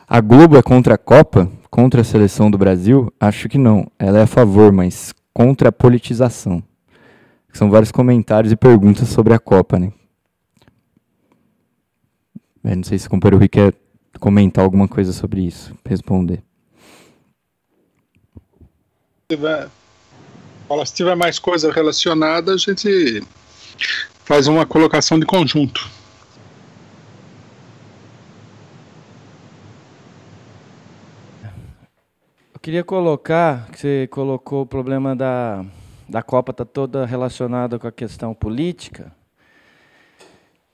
A Globo é contra a Copa? Contra a seleção do Brasil? Acho que não. Ela é a favor, mas contra a politização. São vários comentários e perguntas sobre a Copa, né? Não sei se o companheiro Rui quer comentar alguma coisa sobre isso, responder. Se tiver mais coisa relacionada, a gente faz uma colocação de conjunto. Eu queria colocar, que você colocou o problema da Copa está toda relacionada com a questão política.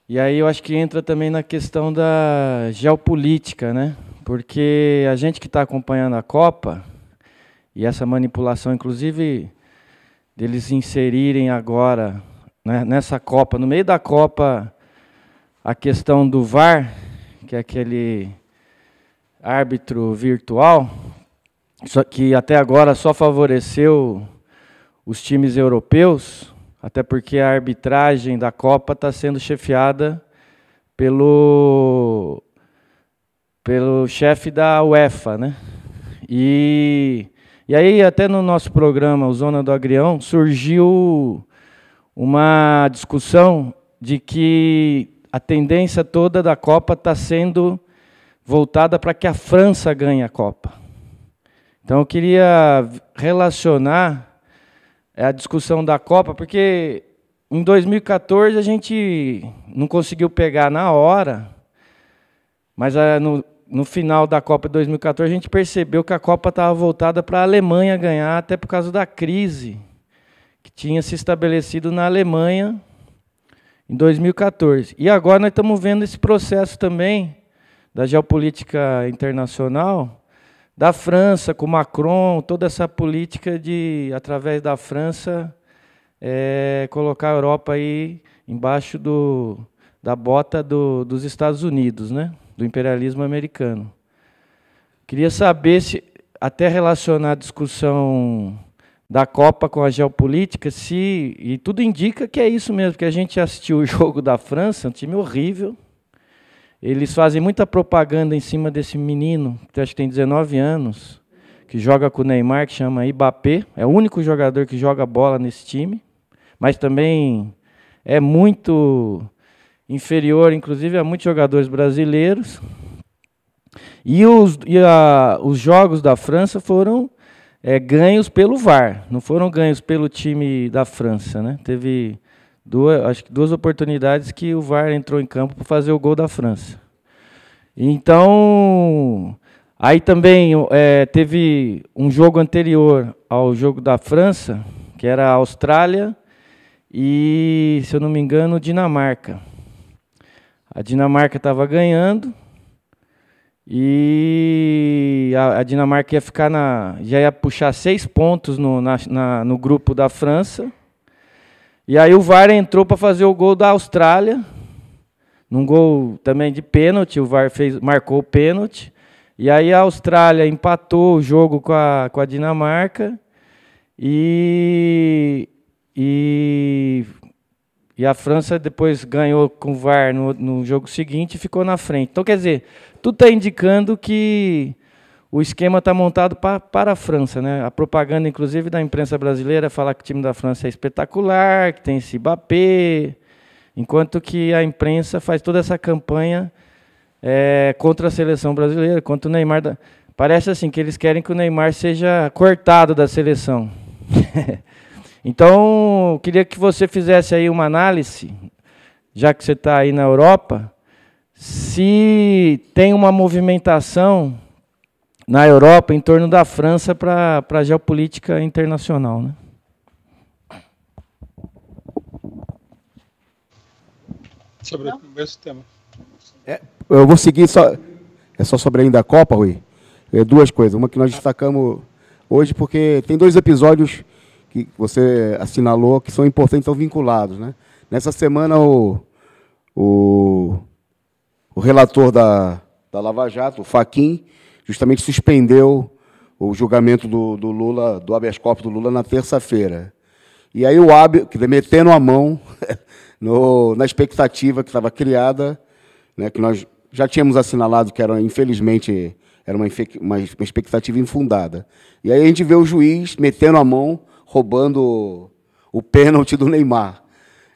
E aí eu acho que entra também na questão da geopolítica, né? Porque a gente que está acompanhando a Copa, e essa manipulação, inclusive, deles inserirem agora, né, nessa Copa, no meio da Copa, a questão do VAR, que é aquele árbitro virtual, que até agora só favoreceu os times europeus, até porque a arbitragem da Copa está sendo chefiada pelo chefe da UEFA, né? E aí, até no nosso programa, o Zona do Agrião, surgiu uma discussão de que a tendência toda da Copa está sendo voltada para que a França ganhe a Copa. Então, eu queria relacionar a discussão da Copa, porque em 2014 a gente não conseguiu pegar na hora, mas no final da Copa de 2014 a gente percebeu que a Copa estava voltada para a Alemanha ganhar, até por causa da crise que tinha se estabelecido na Alemanha em 2014. E agora nós estamos vendo esse processo também da geopolítica internacional, da França, com Macron, toda essa política de, através da França, colocar a Europa aí embaixo da bota dos Estados Unidos, né? Do imperialismo americano. Queria saber se, até relacionar a discussão da Copa com a geopolítica, e tudo indica que é isso mesmo, que a gente assistiu o jogo da França, um time horrível. Eles fazem muita propaganda em cima desse menino, que acho que tem 19 anos, que joga com o Neymar, que chama Mbappé. É o único jogador que joga bola nesse time, mas também é muito inferior, inclusive, a muitos jogadores brasileiros. E os jogos da França foram ganhos pelo VAR, não foram ganhos pelo time da França, né? Teve acho que duas oportunidades que o VAR entrou em campo para fazer o gol da França. Então, aí também teve um jogo anterior ao jogo da França, que era a Austrália e, se eu não me engano, Dinamarca. A Dinamarca estava ganhando e a Dinamarca ia ficar já ia puxar 6 pontos no grupo da França. E aí o VAR entrou para fazer o gol da Austrália, num gol também de pênalti, o VAR marcou o pênalti. E aí a Austrália empatou o jogo com a Dinamarca e a França depois ganhou com o VAR no jogo seguinte e ficou na frente. Então, quer dizer, tudo está indicando que o esquema está montado para a França, né? A propaganda, inclusive, da imprensa brasileira fala que o time da França é espetacular, que tem esse Mbappé, enquanto que a imprensa faz toda essa campanha contra a seleção brasileira, contra o Neymar. Parece assim que eles querem que o Neymar seja cortado da seleção. Então, eu queria que você fizesse aí uma análise, já que você está aí na Europa, se tem uma movimentação na Europa em torno da França para a geopolítica internacional, né? Sobre o mesmo tema. Eu vou seguir só. É só sobre ainda a Copa, Rui? Duas coisas. Uma que nós destacamos hoje, porque tem 2 episódios que você assinalou que são importantes, estão vinculados, né? Nessa semana, o relator da Lava Jato, o Fachin, justamente suspendeu o julgamento do Lula, do habeas corpus do Lula, na terça-feira. E aí o Ábio, metendo a mão na expectativa que estava criada, né, que nós já tínhamos assinalado que era, infelizmente, era uma expectativa infundada. E aí a gente vê o juiz metendo a mão, roubando o pênalti do Neymar.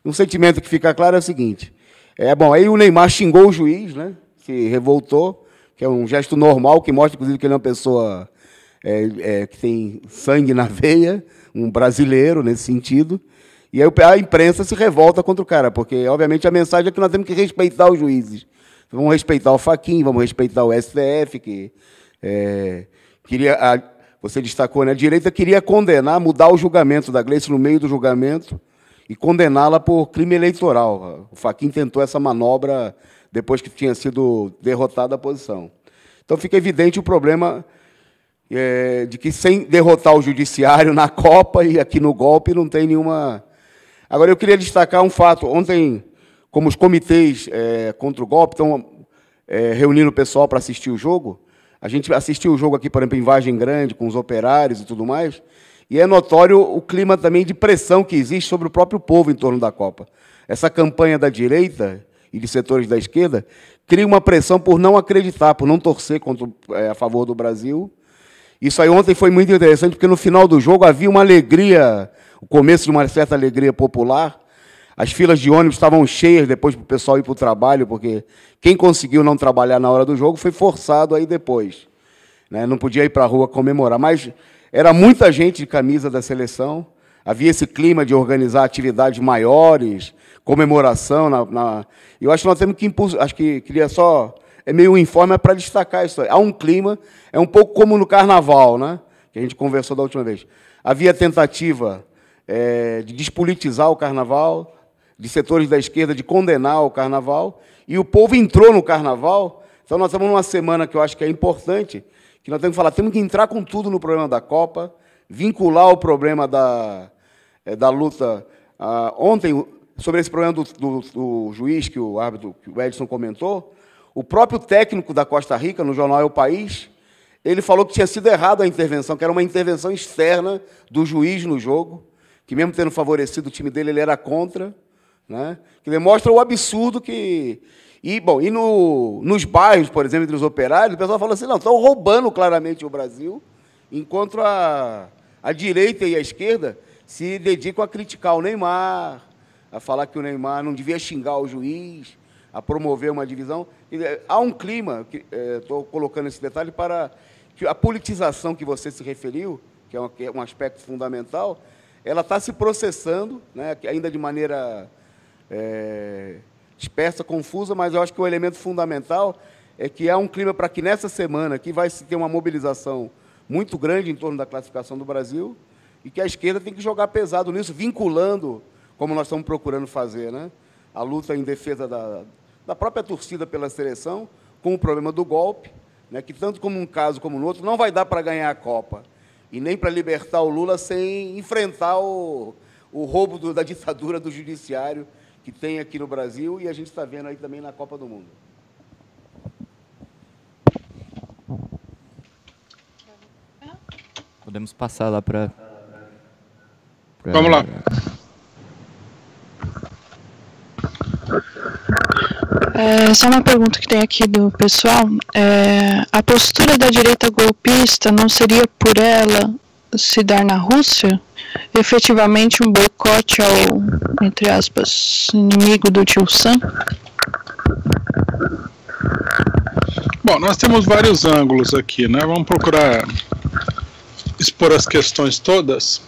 Um sentimento que fica claro é o seguinte, bom, aí o Neymar xingou o juiz, né, se revoltou, que é um gesto normal, que mostra, inclusive, que ele é uma pessoa que tem sangue na veia, um brasileiro nesse sentido, e aí a imprensa se revolta contra o cara, porque, obviamente, a mensagem é que nós temos que respeitar os juízes. Vamos respeitar o Fachin, vamos respeitar o STF, que você destacou, né? A direita queria condenar, mudar o julgamento da Gleice no meio do julgamento e condená-la por crime eleitoral. O Fachin tentou essa manobra depois que tinha sido derrotada a posição. Então, fica evidente o problema de que, sem derrotar o judiciário na Copa e aqui no golpe, não tem nenhuma... Agora, eu queria destacar um fato. Ontem, como os comitês contra o golpe estão reunindo o pessoal para assistir o jogo, a gente assistiu o jogo aqui, por exemplo, em Vargem Grande, com os operários e tudo mais, e é notório o clima também de pressão que existe sobre o próprio povo em torno da Copa. Essa campanha da direita e de setores da esquerda cria uma pressão por não acreditar, por não torcer a favor do Brasil. Isso aí ontem foi muito interessante, porque no final do jogo havia uma alegria, o começo de uma certa alegria popular. As filas de ônibus estavam cheias depois para o pessoal ir para o trabalho, porque quem conseguiu não trabalhar na hora do jogo foi forçado aí depois, né? Não podia ir para a rua comemorar, mas era muita gente de camisa da seleção, havia esse clima de organizar atividades maiores, comemoração. Eu acho que nós temos que impulsar, acho que queria só... É meio um informe para destacar isso aí. Há um clima, é um pouco como no Carnaval, né? Que a gente conversou da última vez. Havia tentativa de despolitizar o Carnaval, de setores da esquerda de condenar o Carnaval, e o povo entrou no Carnaval. Então, nós estamos numa semana que eu acho que é importante, que nós temos que falar, temos que entrar com tudo no problema da Copa, vincular o problema da luta. Ontem, sobre esse problema do juiz, que o árbitro, que o Edson comentou, o próprio técnico da Costa Rica, no jornal É o País, ele falou que tinha sido errado a intervenção, que era uma intervenção externa do juiz no jogo, que mesmo tendo favorecido o time dele, ele era contra, né? Que demonstra o absurdo que... nos bairros, por exemplo, entre os operários, o pessoal fala assim, não, estão roubando claramente o Brasil, enquanto a direita e a esquerda se dedicam a criticar o Neymar, a falar que o Neymar não devia xingar o juiz, a promover uma divisão. Há um clima, estou colocando esse detalhe, para que a politização que você se referiu, que é um aspecto fundamental, ela está se processando, né, ainda de maneira dispersa, confusa, mas eu acho que o elemento fundamental é que há um clima para que, nessa semana, aqui vai se ter uma mobilização muito grande em torno da classificação do Brasil, e que a esquerda tem que jogar pesado nisso, vinculando, como nós estamos procurando fazer, né, a luta em defesa da própria torcida pela seleção, com o problema do golpe, né, que, tanto como um caso como no outro, não vai dar para ganhar a Copa, e nem para libertar o Lula sem enfrentar o roubo da ditadura do judiciário que tem aqui no Brasil, e a gente está vendo aí também na Copa do Mundo. Podemos passar lá para... Vamos lá. Só uma pergunta que tem aqui do pessoal. A postura da direita golpista não seria, por ela se dar na Rússia, efetivamente um boicote ao, entre aspas, inimigo do tio Sam? Bom, nós temos vários ângulos aqui, né? Vamos procurar expor as questões todas.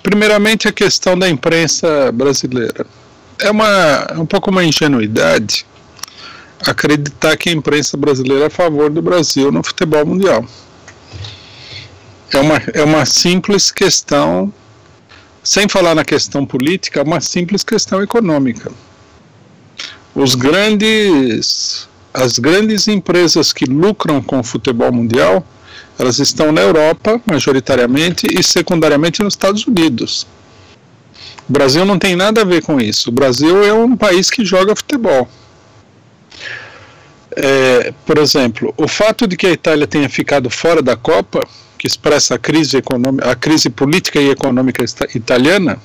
Primeiramente, a questão da imprensa brasileira. É um pouco uma ingenuidade acreditar que a imprensa brasileira é a favor do Brasil no futebol mundial. É uma simples questão, sem falar na questão política, é uma simples questão econômica. As grandes empresas que lucram com o futebol mundial, elas estão na Europa, majoritariamente, e secundariamente nos Estados Unidos. O Brasil não tem nada a ver com isso. O Brasil é um país que joga futebol. por exemplo, o fato de que a Itália tenha ficado fora da Copa, que expressa a crise política e econômica italiana,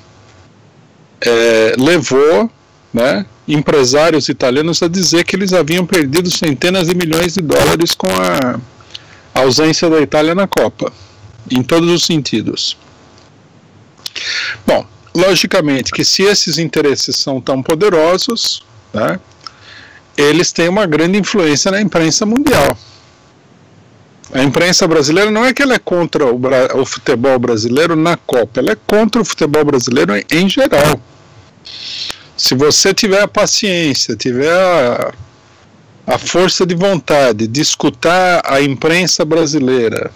levou, né, empresários italianos a dizer que eles haviam perdido centenas de milhões de dólares com a ausência da Itália na Copa, em todos os sentidos. Bom, logicamente que se esses interesses são tão poderosos, né, eles têm uma grande influência na imprensa mundial. A imprensa brasileira não é que ela é contra o futebol brasileiro na Copa, ela é contra o futebol brasileiro em geral. Se você tiver a paciência, tiver a força de vontade de escutar a imprensa brasileira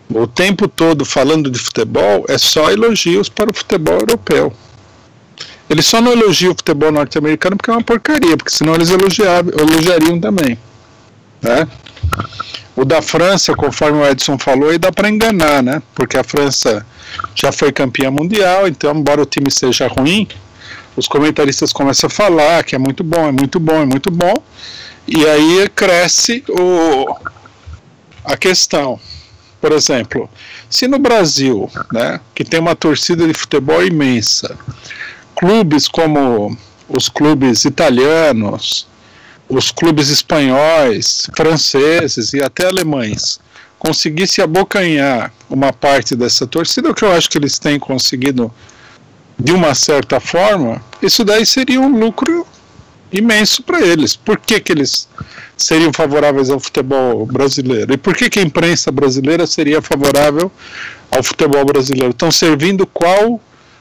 o tempo todo falando de futebol, é só elogios para o futebol europeu. Eles só não elogiam o futebol norte-americano porque é uma porcaria, porque senão eles elogiariam também, né? O da França, conforme o Edson falou, aí dá para enganar, né? Porque a França já foi campeã mundial, então, embora o time seja ruim, os comentaristas começam a falar que é muito bom, é muito bom, é muito bom, e aí cresce a questão. Por exemplo, se no Brasil, né, que tem uma torcida de futebol imensa, clubes como os clubes italianos, os clubes espanhóis, franceses e até alemães conseguisse abocanhar uma parte dessa torcida, o que eu acho que eles têm conseguido de uma certa forma, isso daí seria um lucro imenso para eles. Por que eles seriam favoráveis ao futebol brasileiro? E por que a imprensa brasileira seria favorável ao futebol brasileiro? Estão servindo qual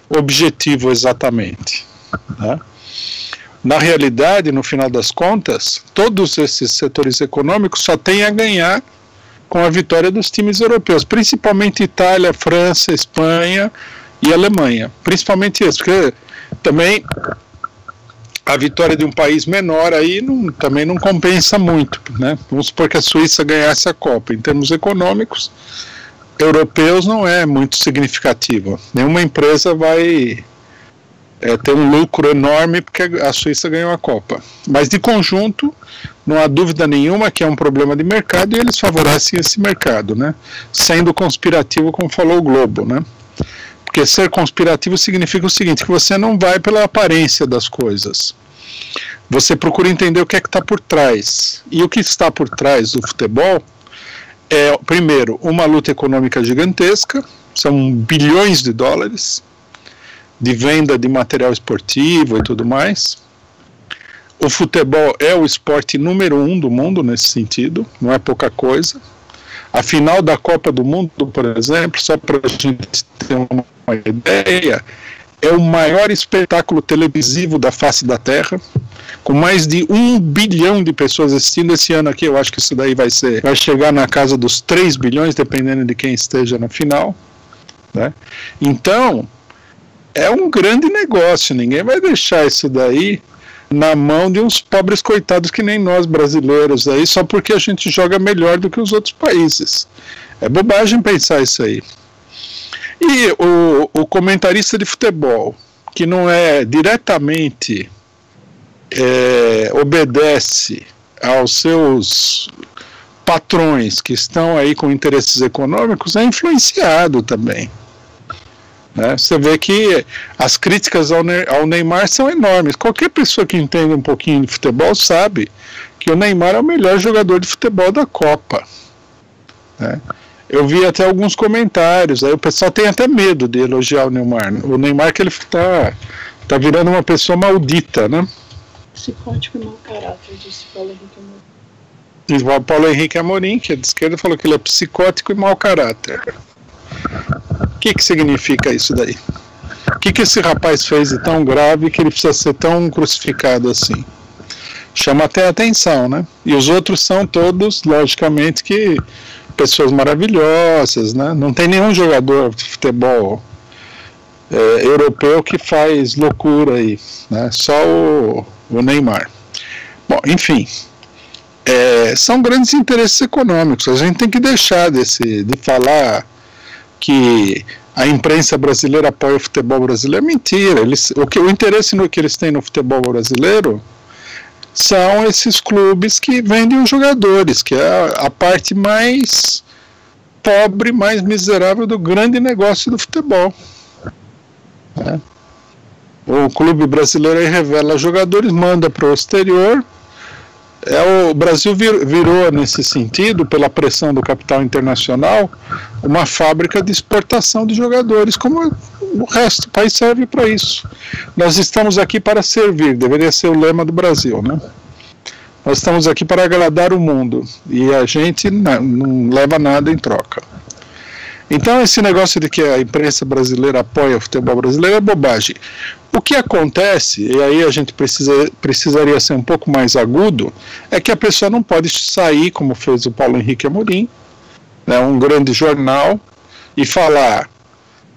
objetivo exatamente, né? Na realidade, no final das contas, todos esses setores econômicos só têm a ganhar com a vitória dos times europeus, principalmente Itália, França, Espanha e Alemanha, principalmente esses, porque também a vitória de um país menor aí também não compensa muito, né? Vamos supor que a Suíça ganhasse a Copa. Em termos econômicos, europeus não é muito significativo. Nenhuma empresa vai ter um lucro enorme porque a Suíça ganhou a Copa. Mas de conjunto, não há dúvida nenhuma que é um problema de mercado e eles favorecem esse mercado, né? Sendo conspirativo, como falou o Globo, né? Porque ser conspirativo significa o seguinte, que você não vai pela aparência das coisas. Você procura entender o que é que está por trás. E o que está por trás do futebol é, primeiro, uma luta econômica gigantesca, são bilhões de dólares de venda de material esportivo e tudo mais. O futebol é o esporte número 1 do mundo nesse sentido, não é pouca coisa. A final da Copa do Mundo, por exemplo, só para a gente ter uma ideia, é o maior espetáculo televisivo da face da Terra, com mais de 1 bilhão de pessoas assistindo. Esse ano aqui eu acho que isso daí vai chegar na casa dos 3 bilhões, dependendo de quem esteja na final, né? Então, é um grande negócio, ninguém vai deixar isso daí na mão de uns pobres coitados que nem nós brasileiros aí, só porque a gente joga melhor do que os outros países. É bobagem pensar isso aí. E o comentarista de futebol, que não é diretamente obedece aos seus patrões que estão aí com interesses econômicos, é influenciado também. Né? Você vê que as críticas ao Neymar são enormes. Qualquer pessoa que entende um pouquinho de futebol sabe que o Neymar é o melhor jogador de futebol da Copa. Né? Eu vi até alguns comentários, aí o pessoal tem até medo de elogiar o Neymar. O Neymar que ele tá virando uma pessoa maldita, né? Psicótico e mau caráter, disse Paulo Henrique Amorim. E o Paulo Henrique Amorim, que é de esquerda, falou que ele é psicótico e mau caráter. O que significa isso daí? O que esse rapaz fez de tão grave que ele precisa ser tão crucificado assim? Chama até a atenção, né? E os outros são todos, logicamente, que pessoas maravilhosas, né? Não tem nenhum jogador de futebol europeu que faz loucura aí, né? Só o Neymar. Bom, enfim, são grandes interesses econômicos. A gente tem que deixar de falar que a imprensa brasileira apoia o futebol brasileiro. É mentira. O interesse que eles têm no futebol brasileiro são esses clubes que vendem os jogadores, que é a parte mais pobre, mais miserável do grande negócio do futebol. O clube brasileiro aí revela jogadores, manda para o exterior. O Brasil virou, nesse sentido, pela pressão do capital internacional, uma fábrica de exportação de jogadores, como o resto do país serve para isso. Nós estamos aqui para servir, deveria ser o lema do Brasil, né? Nós estamos aqui para agradar o mundo, e a gente não leva nada em troca. Então esse negócio de que a imprensa brasileira apoia o futebol brasileiro é bobagem. O que acontece, e aí a gente precisaria ser um pouco mais agudo, é que a pessoa não pode sair, como fez o Paulo Henrique Amorim, né, um grande jornal, e falar: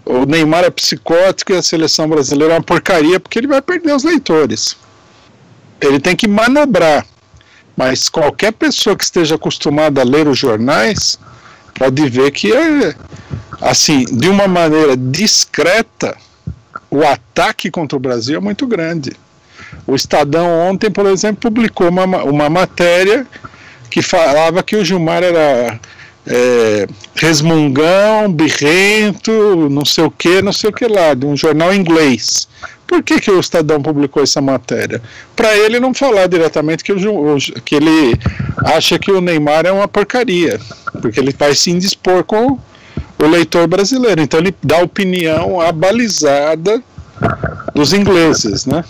o Neymar é psicótico e a seleção brasileira é uma porcaria, porque ele vai perder os leitores. Ele tem que manobrar. Mas qualquer pessoa que esteja acostumada a ler os jornais pode ver que, assim, de uma maneira discreta, o ataque contra o Brasil é muito grande. O Estadão ontem, por exemplo, publicou uma matéria que falava que o Gilmar era resmungão, birrento, não sei o que lá, de um jornal inglês. Por que o Estadão publicou essa matéria? Para ele não falar diretamente que ele acha que o Neymar é uma porcaria, porque ele vai se indispor com o leitor brasileiro. Então ele dá opinião abalizada dos ingleses, né?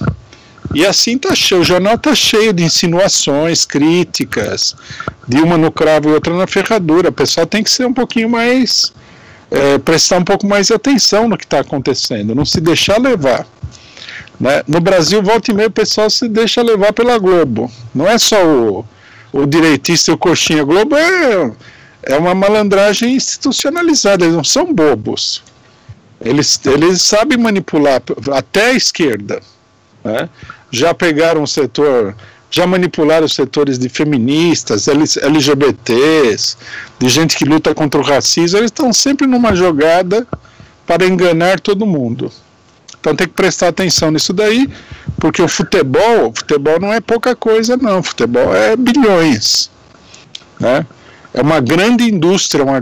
E assim tá cheio, o jornal tá cheio de insinuações, críticas, de uma no cravo e outra na ferradura. O pessoal tem que ser um pouquinho mais, prestar um pouco mais de atenção no que está acontecendo, não se deixar levar. Né? No Brasil, volta e meia, o pessoal se deixa levar pela Globo. Não é só o direitista e o coxinha. A Globo é uma malandragem institucionalizada, eles não são bobos. Eles sabem manipular até a esquerda. Né? Já pegaram o setor, já manipularam os setores de feministas, LGBTs, de gente que luta contra o racismo. Eles estão sempre numa jogada para enganar todo mundo. Então tem que prestar atenção nisso daí, porque o futebol não é pouca coisa não, o futebol é bilhões, né? É uma grande indústria, um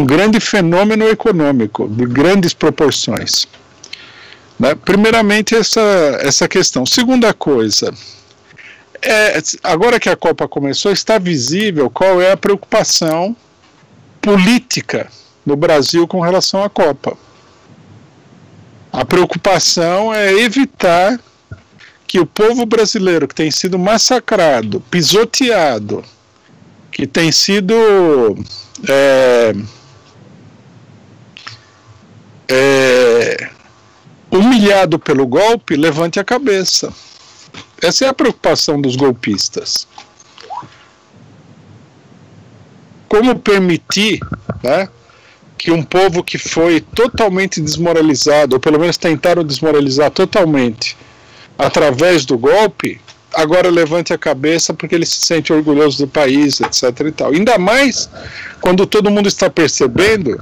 grande fenômeno econômico, de grandes proporções. Né? Primeiramente essa questão. Segunda coisa, agora que a Copa começou, está visível qual é a preocupação política no Brasil com relação à Copa. A preocupação é evitar que o povo brasileiro, que tem sido massacrado, pisoteado, que tem sido humilhado pelo golpe, levante a cabeça. Essa é a preocupação dos golpistas. Como permitir, né, que um povo que foi totalmente desmoralizado, ou pelo menos tentaram desmoralizar totalmente, através do golpe, agora levante a cabeça porque ele se sente orgulhoso do país, etc. e tal. Ainda mais quando todo mundo está percebendo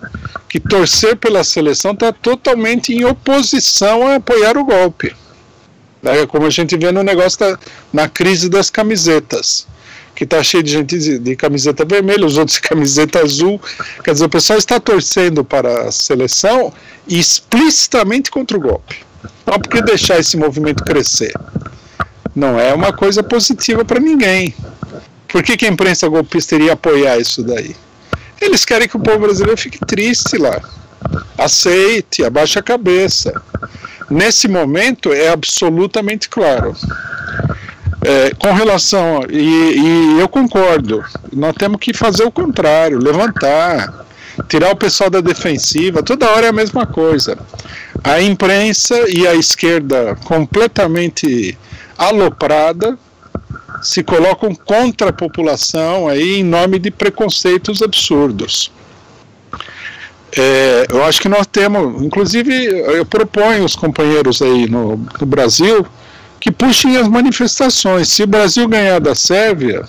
que torcer pela seleção está totalmente em oposição a apoiar o golpe. Como a gente vê no negócio na crise das camisetas, que está cheio de gente de camiseta vermelha, os outros de camiseta azul. Quer dizer, o pessoal está torcendo para a seleção explicitamente contra o golpe. Não porque deixar esse movimento crescer. Não é uma coisa positiva para ninguém. Por que a imprensa golpista iria apoiar isso daí? Eles querem que o povo brasileiro fique triste lá. Aceite, abaixe a cabeça. Nesse momento é absolutamente claro. Com relação, e eu concordo, nós temos que fazer o contrário, levantar, tirar o pessoal da defensiva, toda hora é a mesma coisa. A imprensa e a esquerda completamente aloprada se colocam contra a população aí em nome de preconceitos absurdos. Eu acho que nós temos, inclusive eu proponho os companheiros aí no Brasil que puxem as manifestações. Se o Brasil ganhar da Sérvia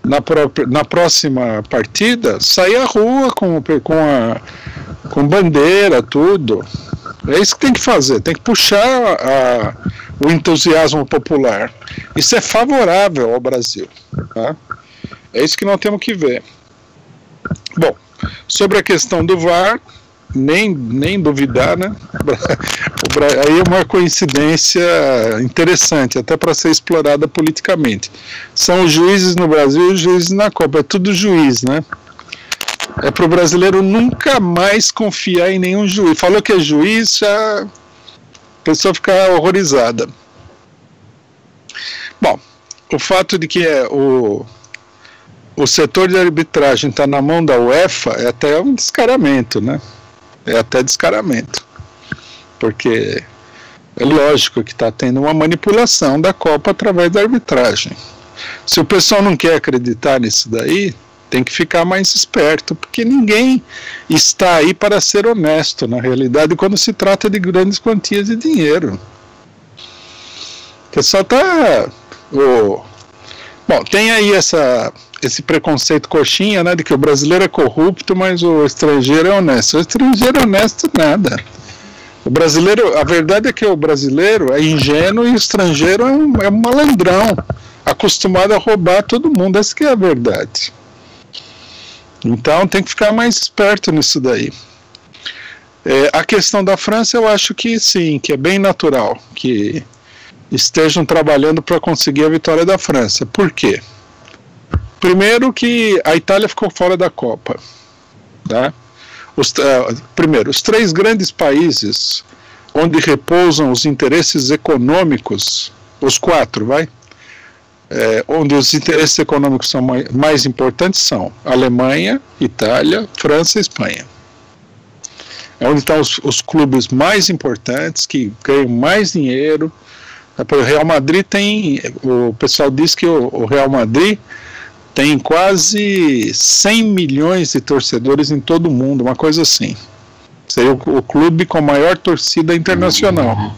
na próxima partida, sair à rua com bandeira, tudo. É isso que tem que fazer, tem que puxar o entusiasmo popular. Isso é favorável ao Brasil. Tá? É isso que nós temos que ver. Bom, sobre a questão do VAR, nem duvidar, né? Aí é uma coincidência interessante, até para ser explorada politicamente. São os juízes no Brasil e os juízes na Copa, é tudo juiz, né? É para o brasileiro nunca mais confiar em nenhum juiz. Falou que é juiz, já a pessoa fica horrorizada. Bom, o fato de que o setor de arbitragem está na mão da UEFA é até um descaramento, né? É até descaramento. Porque é lógico que está tendo uma manipulação da Copa através da arbitragem. Se o pessoal não quer acreditar nisso daí, tem que ficar mais esperto, porque ninguém está aí para ser honesto, na realidade, quando se trata de grandes quantias de dinheiro. O pessoal está... Bom, tem aí esse preconceito coxinha, né, de que o brasileiro é corrupto, mas o estrangeiro é honesto. O estrangeiro é honesto nada. O brasileiro, a verdade é que o brasileiro é ingênuo e o estrangeiro é um malandrão, acostumado a roubar todo mundo. Essa que é a verdade. Então tem que ficar mais esperto nisso daí. A questão da França, eu acho que sim, que é bem natural que estejam trabalhando para conseguir a vitória da França. Por quê? Primeiro que a Itália ficou fora da Copa. Tá? Primeiro, os 3 grandes países onde repousam os interesses econômicos, os 4, onde os interesses econômicos são mais importantes são Alemanha, Itália, França e Espanha. É onde estão os clubes mais importantes, que ganham mais dinheiro. O Real Madrid o pessoal diz que o Real Madrid tem quase 100 milhões de torcedores em todo o mundo, uma coisa assim. Seria o clube com a maior torcida internacional.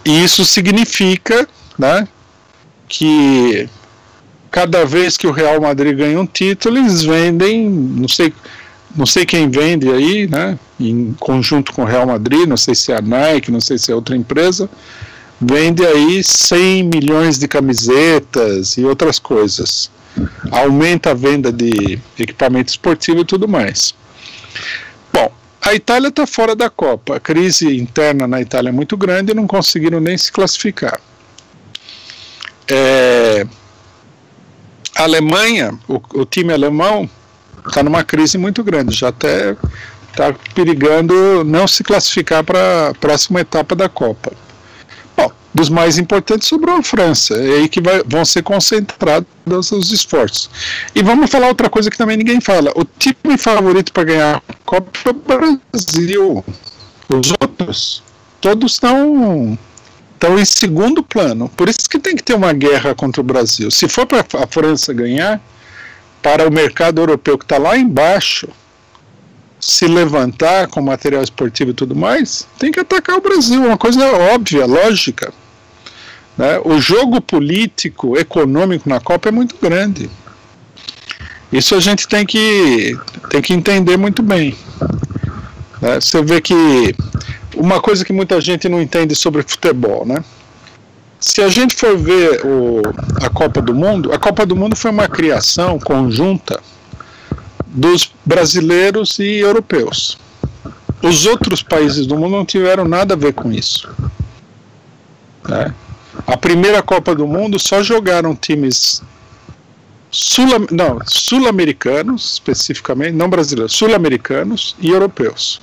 E isso significa, né, que cada vez que o Real Madrid ganha um título, eles vendem, não sei quem vende aí, né, em conjunto com o Real Madrid, não sei se é a Nike, não sei se é outra empresa, vende aí 100 milhões de camisetas e outras coisas. Aumenta a venda de equipamento esportivo e tudo mais. Bom, a Itália está fora da Copa. A crise interna na Itália é muito grande e não conseguiram nem se classificar. A Alemanha, o time alemão está numa crise muito grande, já até está perigando não se classificar para a próxima etapa da Copa. Bom, dos mais importantes sobrou a França, é aí que vão ser concentrados os esforços. E vamos falar outra coisa que também ninguém fala: o time favorito para ganhar a Copa é o Brasil. Os outros, todos estão em segundo plano. Por isso que tem que ter uma guerra contra o Brasil. Se for para a França ganhar, para o mercado europeu que está lá embaixo se levantar com material esportivo e tudo mais, tem que atacar o Brasil. Uma coisa óbvia, lógica. Né? O jogo político, econômico na Copa é muito grande. Isso a gente tem que entender muito bem. Né? Você vê que uma coisa que muita gente não entende sobre futebol, né? Se a gente for ver a Copa do Mundo foi uma criação conjunta dos brasileiros e europeus. Os outros países do mundo não tiveram nada a ver com isso. Né? A primeira Copa do Mundo só jogaram times sul-americanos, especificamente, não brasileiros, sul-americanos e europeus.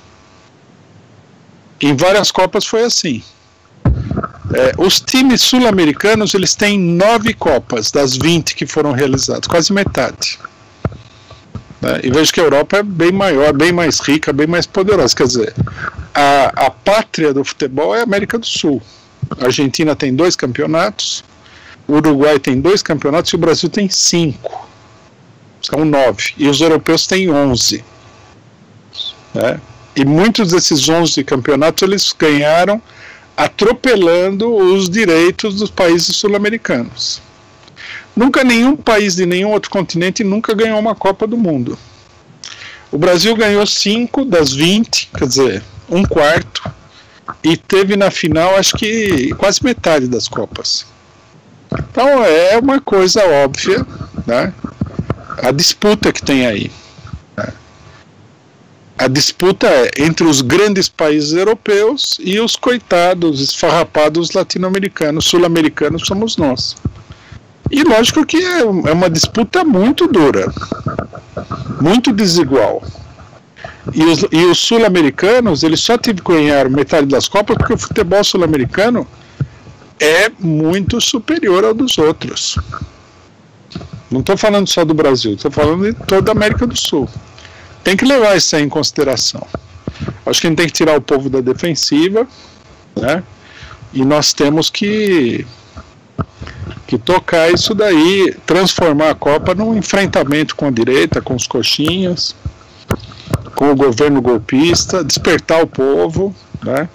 Em várias Copas foi assim. Os times sul-americanos, eles têm 9 Copas das 20 que foram realizadas, quase metade. Né? E vejo que a Europa é bem maior, bem mais rica, bem mais poderosa. Quer dizer, a pátria do futebol é a América do Sul. A Argentina tem 2 campeonatos, o Uruguai tem 2 campeonatos e o Brasil tem 5. São 9. E os europeus têm 11. Né? E muitos desses 11 campeonatos eles ganharam atropelando os direitos dos países sul-americanos. Nunca nenhum país de nenhum outro continente nunca ganhou uma Copa do Mundo. O Brasil ganhou 5 das 20, quer dizer, 1/4. e teve na final, acho que quase metade das Copas. Então é uma coisa óbvia, né? A disputa que tem aí. Né? A disputa é entre os grandes países europeus e os coitados, esfarrapados latino-americanos, sul-americanos somos nós. E lógico que é uma disputa muito dura, muito desigual. E os sul-americanos, eles só tiveram que ganhar metade das Copas porque o futebol sul-americano é muito superior ao dos outros. Não estou falando só do Brasil, estou falando de toda a América do Sul. Tem que levar isso aí em consideração. Acho que a gente tem que tirar o povo da defensiva, né? E nós temos que tocar isso daí, transformar a Copa num enfrentamento com a direita, com os coxinhas, com o governo golpista, despertar o povo, né?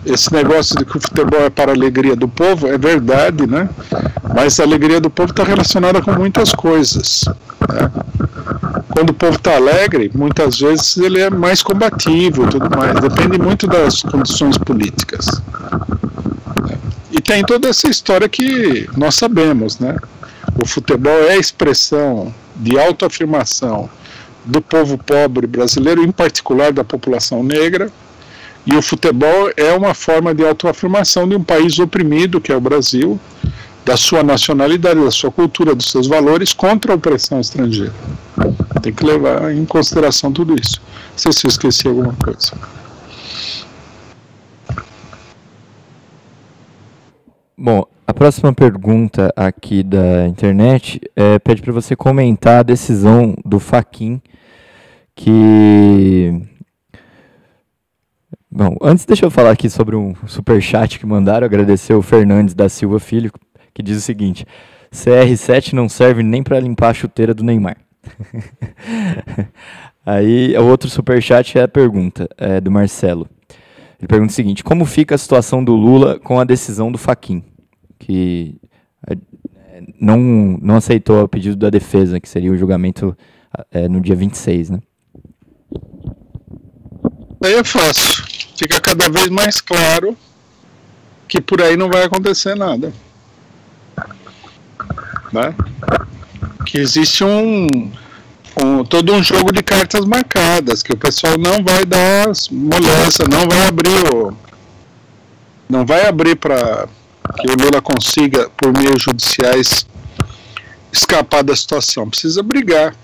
Esse negócio de que o futebol é para a alegria do povo é verdade, né? Mas a alegria do povo está relacionada com muitas coisas, né? Quando o povo está alegre, muitas vezes ele é mais combativo e tudo mais, depende muito das condições políticas. E tem toda essa história que nós sabemos, né? O futebol é a expressão de autoafirmação do povo pobre brasileiro, em particular da população negra, e o futebol é uma forma de autoafirmação de um país oprimido, que é o Brasil, da sua nacionalidade, da sua cultura, dos seus valores, contra a opressão estrangeira. Tem que levar em consideração tudo isso. Não sei se eu esqueci alguma coisa. Bom, a próxima pergunta aqui da internet pede para você comentar a decisão do Fachin, que... Bom, antes deixa eu falar aqui sobre um superchat que mandaram, agradecer o Fernandes da Silva Filho, que diz o seguinte: CR7 não serve nem para limpar a chuteira do Neymar. Aí, o outro superchat é a pergunta, do Marcelo. Ele pergunta o seguinte: como fica a situação do Lula com a decisão do Fachin, que não aceitou o pedido da defesa, que seria o julgamento no dia 26, né? Aí é fácil. Fica cada vez mais claro que por aí não vai acontecer nada. Né? Que existe todo um jogo de cartas marcadas, que o pessoal não vai dar moleza, não vai abrir para que o Lula consiga, por meios judiciais, escapar da situação. Precisa brigar.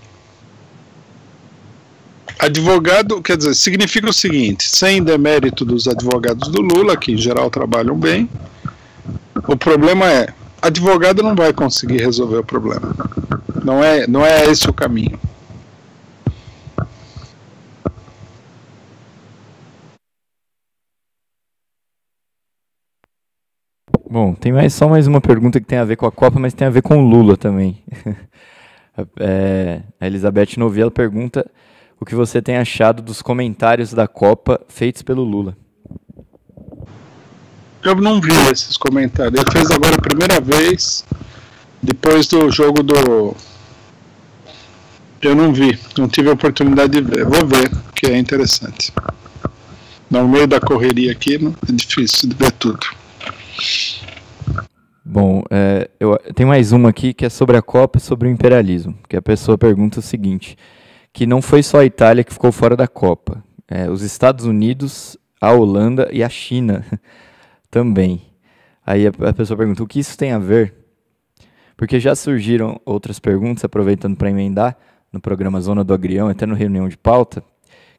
Advogado, quer dizer, significa o seguinte: sem demérito dos advogados do Lula, que em geral trabalham bem, o problema é, advogado não vai conseguir resolver o problema. Não é esse o caminho. Bom, tem só mais uma pergunta que tem a ver com a Copa, mas tem a ver com o Lula também. A Elizabeth Noviela pergunta o que você tem achado dos comentários da Copa feitos pelo Lula. Eu não vi esses comentários. Ele fez agora a primeira vez, depois do jogo do... Eu não vi, não tive a oportunidade de ver. Vou ver, que é interessante. No meio da correria aqui, é difícil de ver tudo. Bom, tem mais uma aqui que é sobre a Copa e sobre o imperialismo, que a pessoa pergunta o seguinte: que não foi só a Itália que ficou fora da Copa, os Estados Unidos, a Holanda e a China também. Aí a pessoa pergunta, o que isso tem a ver? Porque já surgiram outras perguntas, aproveitando para emendar, no programa Zona do Agrião, até no Reunião de Pauta,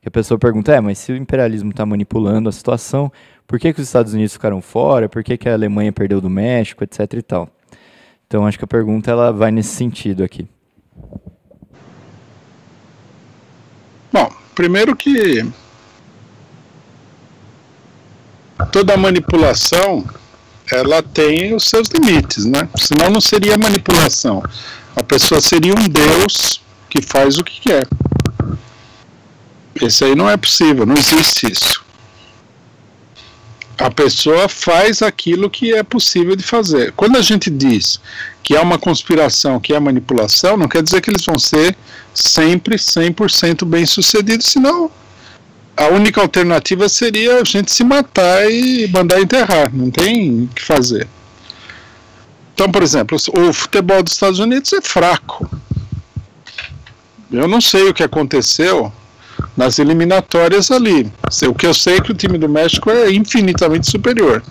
que a pessoa pergunta, mas se o imperialismo está manipulando a situação, por que os Estados Unidos ficaram fora? Por que a Alemanha perdeu do México, etc e tal? Então, acho que a pergunta ela vai nesse sentido aqui. Bom, primeiro que toda manipulação, ela tem os seus limites, né? Senão não seria manipulação. A pessoa seria um Deus que faz o que quer. Esse aí não é possível, não existe isso. A pessoa faz aquilo que é possível de fazer. Quando a gente diz que é uma conspiração, que é manipulação, não quer dizer que eles vão ser sempre 100% bem-sucedidos, senão a única alternativa seria a gente se matar e mandar enterrar, não tem o que fazer. Então, por exemplo, o futebol dos Estados Unidos é fraco. Eu não sei o que aconteceu nas eliminatórias ali. O que eu sei é que o time do México é infinitamente superior.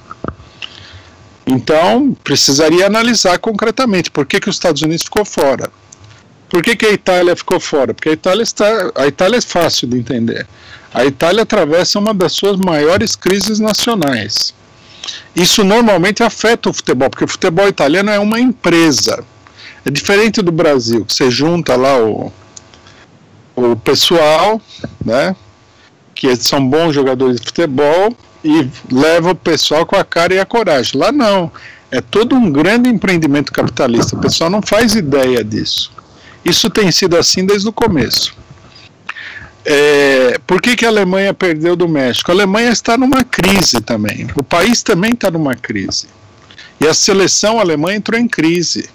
Então, precisaria analisar concretamente por que os Estados Unidos ficou fora. Por que a Itália ficou fora? Porque a Itália é fácil de entender. A Itália atravessa uma das suas maiores crises nacionais. Isso normalmente afeta o futebol, porque o futebol italiano é uma empresa. É diferente do Brasil, que você junta lá o pessoal, né, que são bons jogadores de futebol, e leva o pessoal com a cara e a coragem. Lá não. É todo um grande empreendimento capitalista. O pessoal não faz ideia disso. Isso tem sido assim desde o começo. Por que a Alemanha perdeu do México? A Alemanha está numa crise também. O país também está numa crise. E a seleção alemã entrou em crise.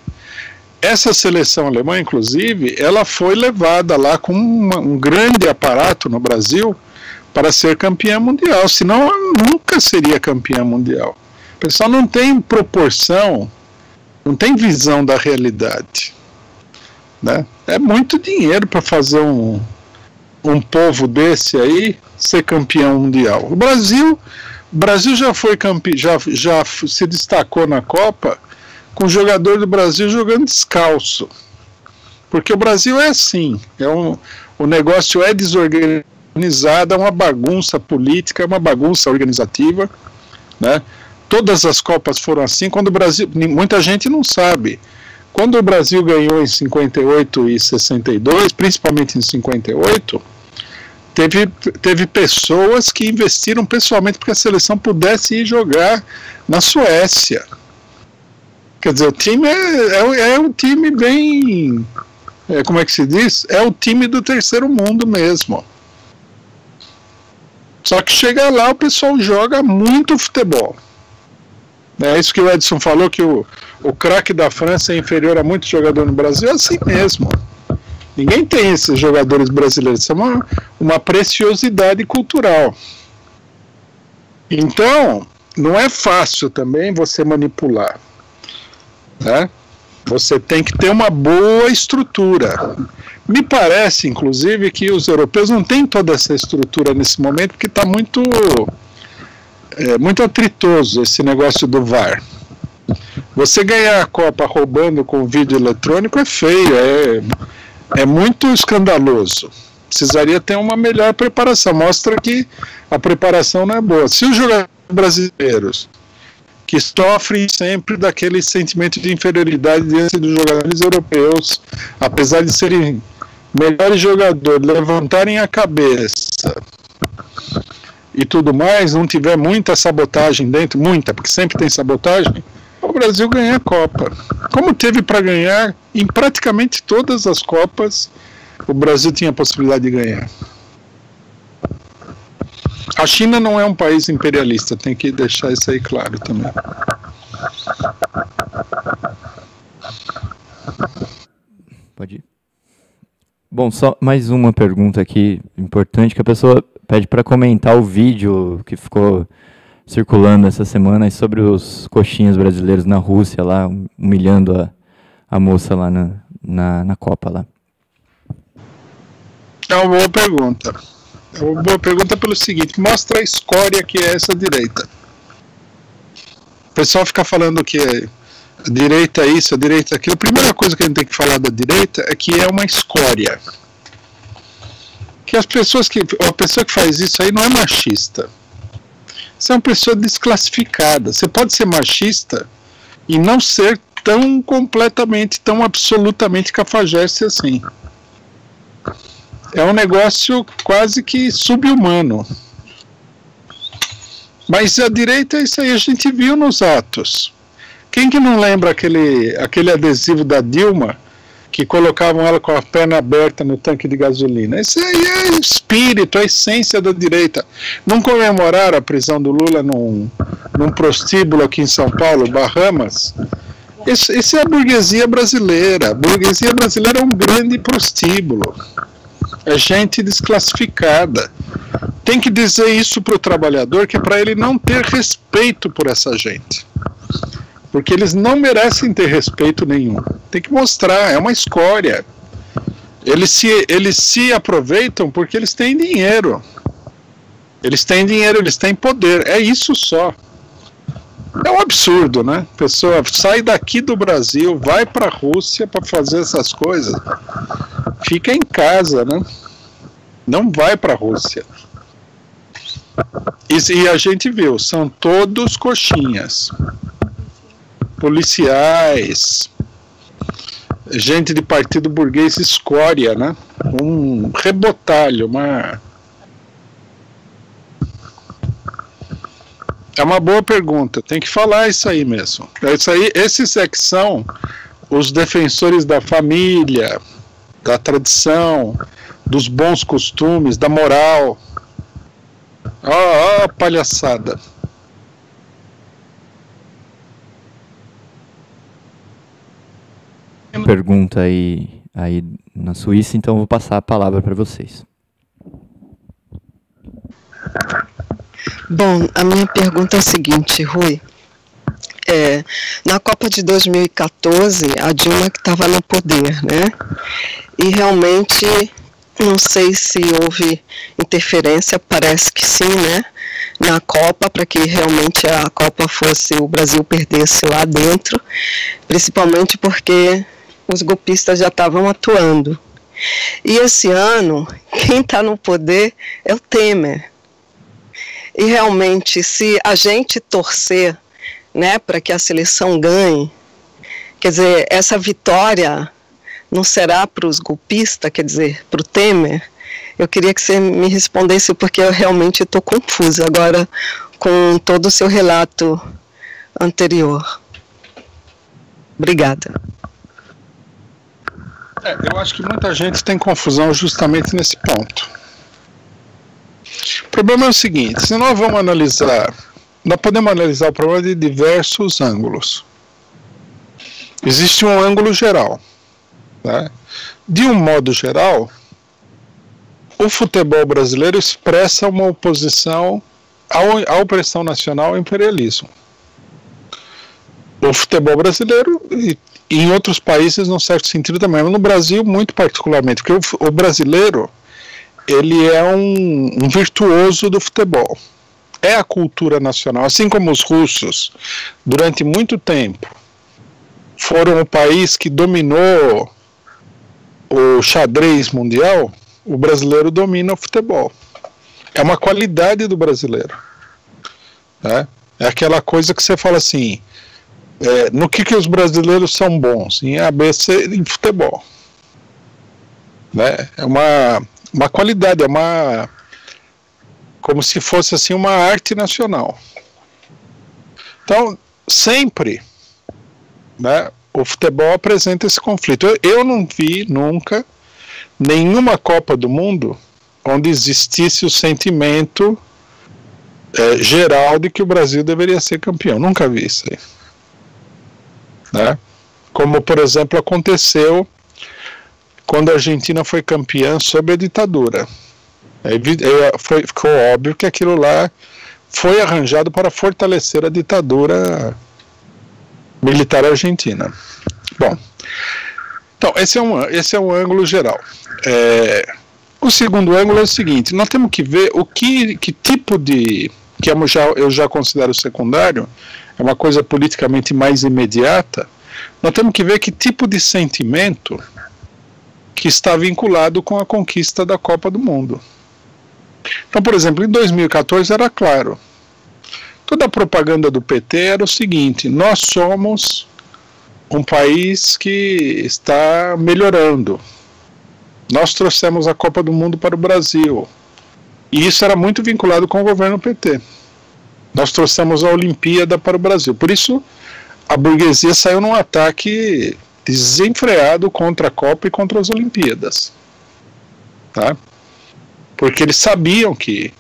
Essa seleção alemã, inclusive, ela foi levada lá com um grande aparato no Brasil para ser campeã mundial. Senão ela nunca seria campeã mundial. O pessoal não tem proporção, não tem visão da realidade. Né? É muito dinheiro para fazer um povo desse aí ser campeão mundial. O Brasil já foi campeão, já se destacou na Copa com o jogador do Brasil jogando descalço. Porque o Brasil é assim, o negócio é desorganizado, é uma bagunça política, é uma bagunça organizativa, né? Todas as Copas foram assim. Quando o Brasil, muita gente não sabe. Quando o Brasil ganhou em 58 e 62, principalmente em 58, teve pessoas que investiram pessoalmente para que a seleção pudesse ir jogar na Suécia. Quer dizer, o time é um time bem... como é que se diz? É o time do terceiro mundo mesmo. Só que chega lá, o pessoal joga muito futebol. É isso que o Edson falou, que o craque da França é inferior a muitos jogadores no Brasil, é assim mesmo. Ninguém tem esses jogadores brasileiros, isso é uma preciosidade cultural. Então, não é fácil também você manipular, né? Você tem que ter uma boa estrutura. Me parece, inclusive, que os europeus não têm toda essa estrutura nesse momento, porque está muito atritoso esse negócio do VAR. Você ganhar a Copa roubando com vídeo eletrônico é feio, é muito escandaloso. Precisaria ter uma melhor preparação. Mostra que a preparação não é boa. Se os jogadores brasileiros, que sofrem sempre daquele sentimento de inferioridade diante dos jogadores europeus, apesar de serem melhores jogadores, levantarem a cabeça e tudo mais, não tiver muita sabotagem dentro, porque sempre tem sabotagem, o Brasil ganha a Copa. Como teve para ganhar em praticamente todas as Copas, o Brasil tinha a possibilidade de ganhar. A China não é um país imperialista, tem que deixar isso aí claro também. Pode ir. Bom, só mais uma pergunta aqui importante, que a pessoa pede para comentar o vídeo que ficou circulando essa semana sobre os coxinhas brasileiros na Rússia, lá humilhando a moça lá na Copa lá. É uma boa pergunta. É uma boa pergunta pelo seguinte: mostra a escória que é essa direita. O pessoal fica falando que a direita é isso, a direita é aquilo. A primeira coisa que a gente tem que falar da direita é que é uma escória. Que a pessoa que faz isso aí não é machista. Você é uma pessoa desclassificada. Você pode ser machista e não ser tão completamente, tão absolutamente cafajeste assim. É um negócio quase que sub-humano. Mas a direita, isso aí a gente viu nos atos. Quem que não lembra aquele adesivo da Dilma, que colocavam ela com a perna aberta no tanque de gasolina? Isso aí é o espírito, a essência da direita. Não comemoraram a prisão do Lula num prostíbulo aqui em São Paulo, Bahamas? Essa é a burguesia brasileira. A burguesia brasileira é um grande prostíbulo. É gente desclassificada. tem que dizer isso para o trabalhador, que é para ele não ter respeito por essa gente. Porque eles não merecem ter respeito nenhum. Tem que mostrar, é uma escória. Eles se aproveitam porque eles têm dinheiro. Eles têm dinheiro, eles têm poder. É isso só. É um absurdo, né? A pessoa sai daqui do Brasil, vai para a Rússia para fazer essas coisas. Fica em casa, né? Não vai para a Rússia. E a gente viu, são todos coxinhas. Policiais, gente de partido burguês escória, né? Um rebotalho, É uma boa pergunta, tem que falar isso aí mesmo. Esses é que são os defensores da família, da tradição, dos bons costumes, da moral. Ó, palhaçada. Pergunta aí na Suíça, então eu vou passar a palavra para vocês. Bom, a minha pergunta é a seguinte, Rui. Na Copa de 2014, a Dilma que estava no poder, né? E realmente, não sei se houve interferência, parece que sim, né? Na Copa, para que realmente a Copa fosse, o Brasil perdesse lá dentro, principalmente porque os golpistas já estavam atuando. E esse ano, quem está no poder é o Temer. E realmente, se a gente torcer, né, para que a seleção ganhe, quer dizer, essa vitória não será para os golpistas, quer dizer, para o Temer? Eu queria que você me respondesse, porque eu realmente estou confusa agora com todo o seu relato anterior. Obrigada. Eu acho que muita gente tem confusão justamente nesse ponto. O problema é o seguinte, se nós vamos analisar, nós podemos analisar o problema de diversos ângulos. Existe um ângulo geral, né? De um modo geral, o futebol brasileiro expressa uma oposição à opressão nacional ao imperialismo. O futebol brasileiro, e em outros países, num certo sentido também, mas no Brasil muito particularmente, porque o brasileiro, ele é um virtuoso do futebol. É a cultura nacional. Assim como os russos, durante muito tempo, foram o país que dominou o xadrez mundial, o brasileiro domina o futebol. É uma qualidade do brasileiro. Né? É aquela coisa que você fala assim, no que os brasileiros são bons? Em ABC, em futebol. Né? É uma qualidade, como se fosse assim uma arte nacional. Então, sempre, né, o futebol apresenta esse conflito. Eu não vi nunca nenhuma Copa do Mundo onde existisse o sentimento geral de que o Brasil deveria ser campeão. Nunca vi isso aí. Né? Como, por exemplo, aconteceu quando a Argentina foi campeã sob a ditadura. Ficou óbvio que aquilo lá foi arranjado para fortalecer a ditadura militar argentina. Bom, então esse é um ângulo geral. O segundo ângulo é o seguinte, nós temos que ver que tipo de, que eu já considero secundário, é uma coisa politicamente mais imediata, nós temos que ver que tipo de sentimento que está vinculado com a conquista da Copa do Mundo. Então, por exemplo, em 2014 era claro, toda a propaganda do PT era o seguinte, nós somos um país que está melhorando, nós trouxemos a Copa do Mundo para o Brasil, e isso era muito vinculado com o governo PT. Nós trouxemos a Olimpíada para o Brasil, por isso a burguesia saiu num ataque desenfreado contra a Copa e contra as Olimpíadas, tá? Porque eles sabiam que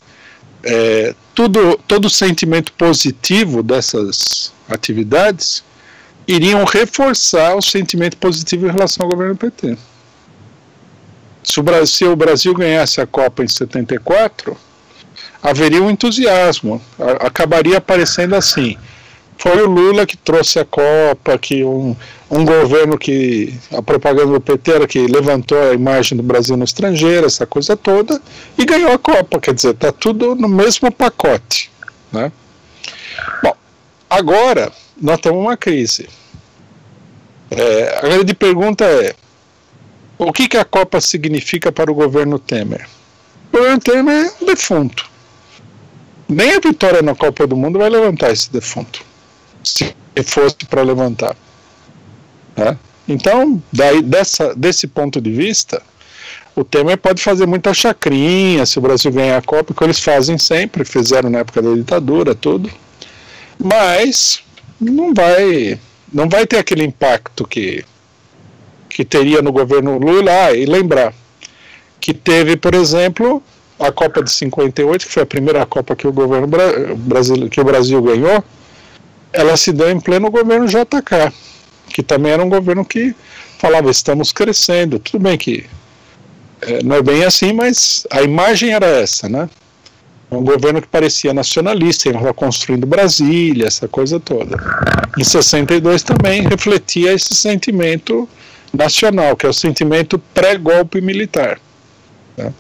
todo sentimento positivo dessas atividades iriam reforçar o sentimento positivo em relação ao governo PT. Se o Brasil ganhasse a Copa em 74, haveria um entusiasmo, acabaria aparecendo assim. Foi o Lula que trouxe a Copa, que um governo que, a propaganda do PT era que levantou a imagem do Brasil no estrangeiro, essa coisa toda, e ganhou a Copa, quer dizer, está tudo no mesmo pacote, né? Bom, agora nós temos uma crise. A grande pergunta é, o que a Copa significa para o governo Temer? O governo Temer é um defunto. Nem a vitória na Copa do Mundo vai levantar esse defunto, se fosse para levantar, né? Então, desse ponto de vista, o Temer pode fazer muita chacrinha se o Brasil ganhar a Copa, que eles fazem sempre, fizeram na época da ditadura, tudo, mas não vai ter aquele impacto que teria no governo Lula. E lembrar que teve, por exemplo, a Copa de 58, que foi a primeira Copa que o governo que o Brasil ganhou, ela se deu em pleno governo JK, que também era um governo que falava, estamos crescendo. Tudo bem que não é bem assim, mas a imagem era essa, né? Um governo que parecia nacionalista, estava construindo Brasília, essa coisa toda. Em 62 também refletia esse sentimento nacional, que é o sentimento pré-golpe militar, né?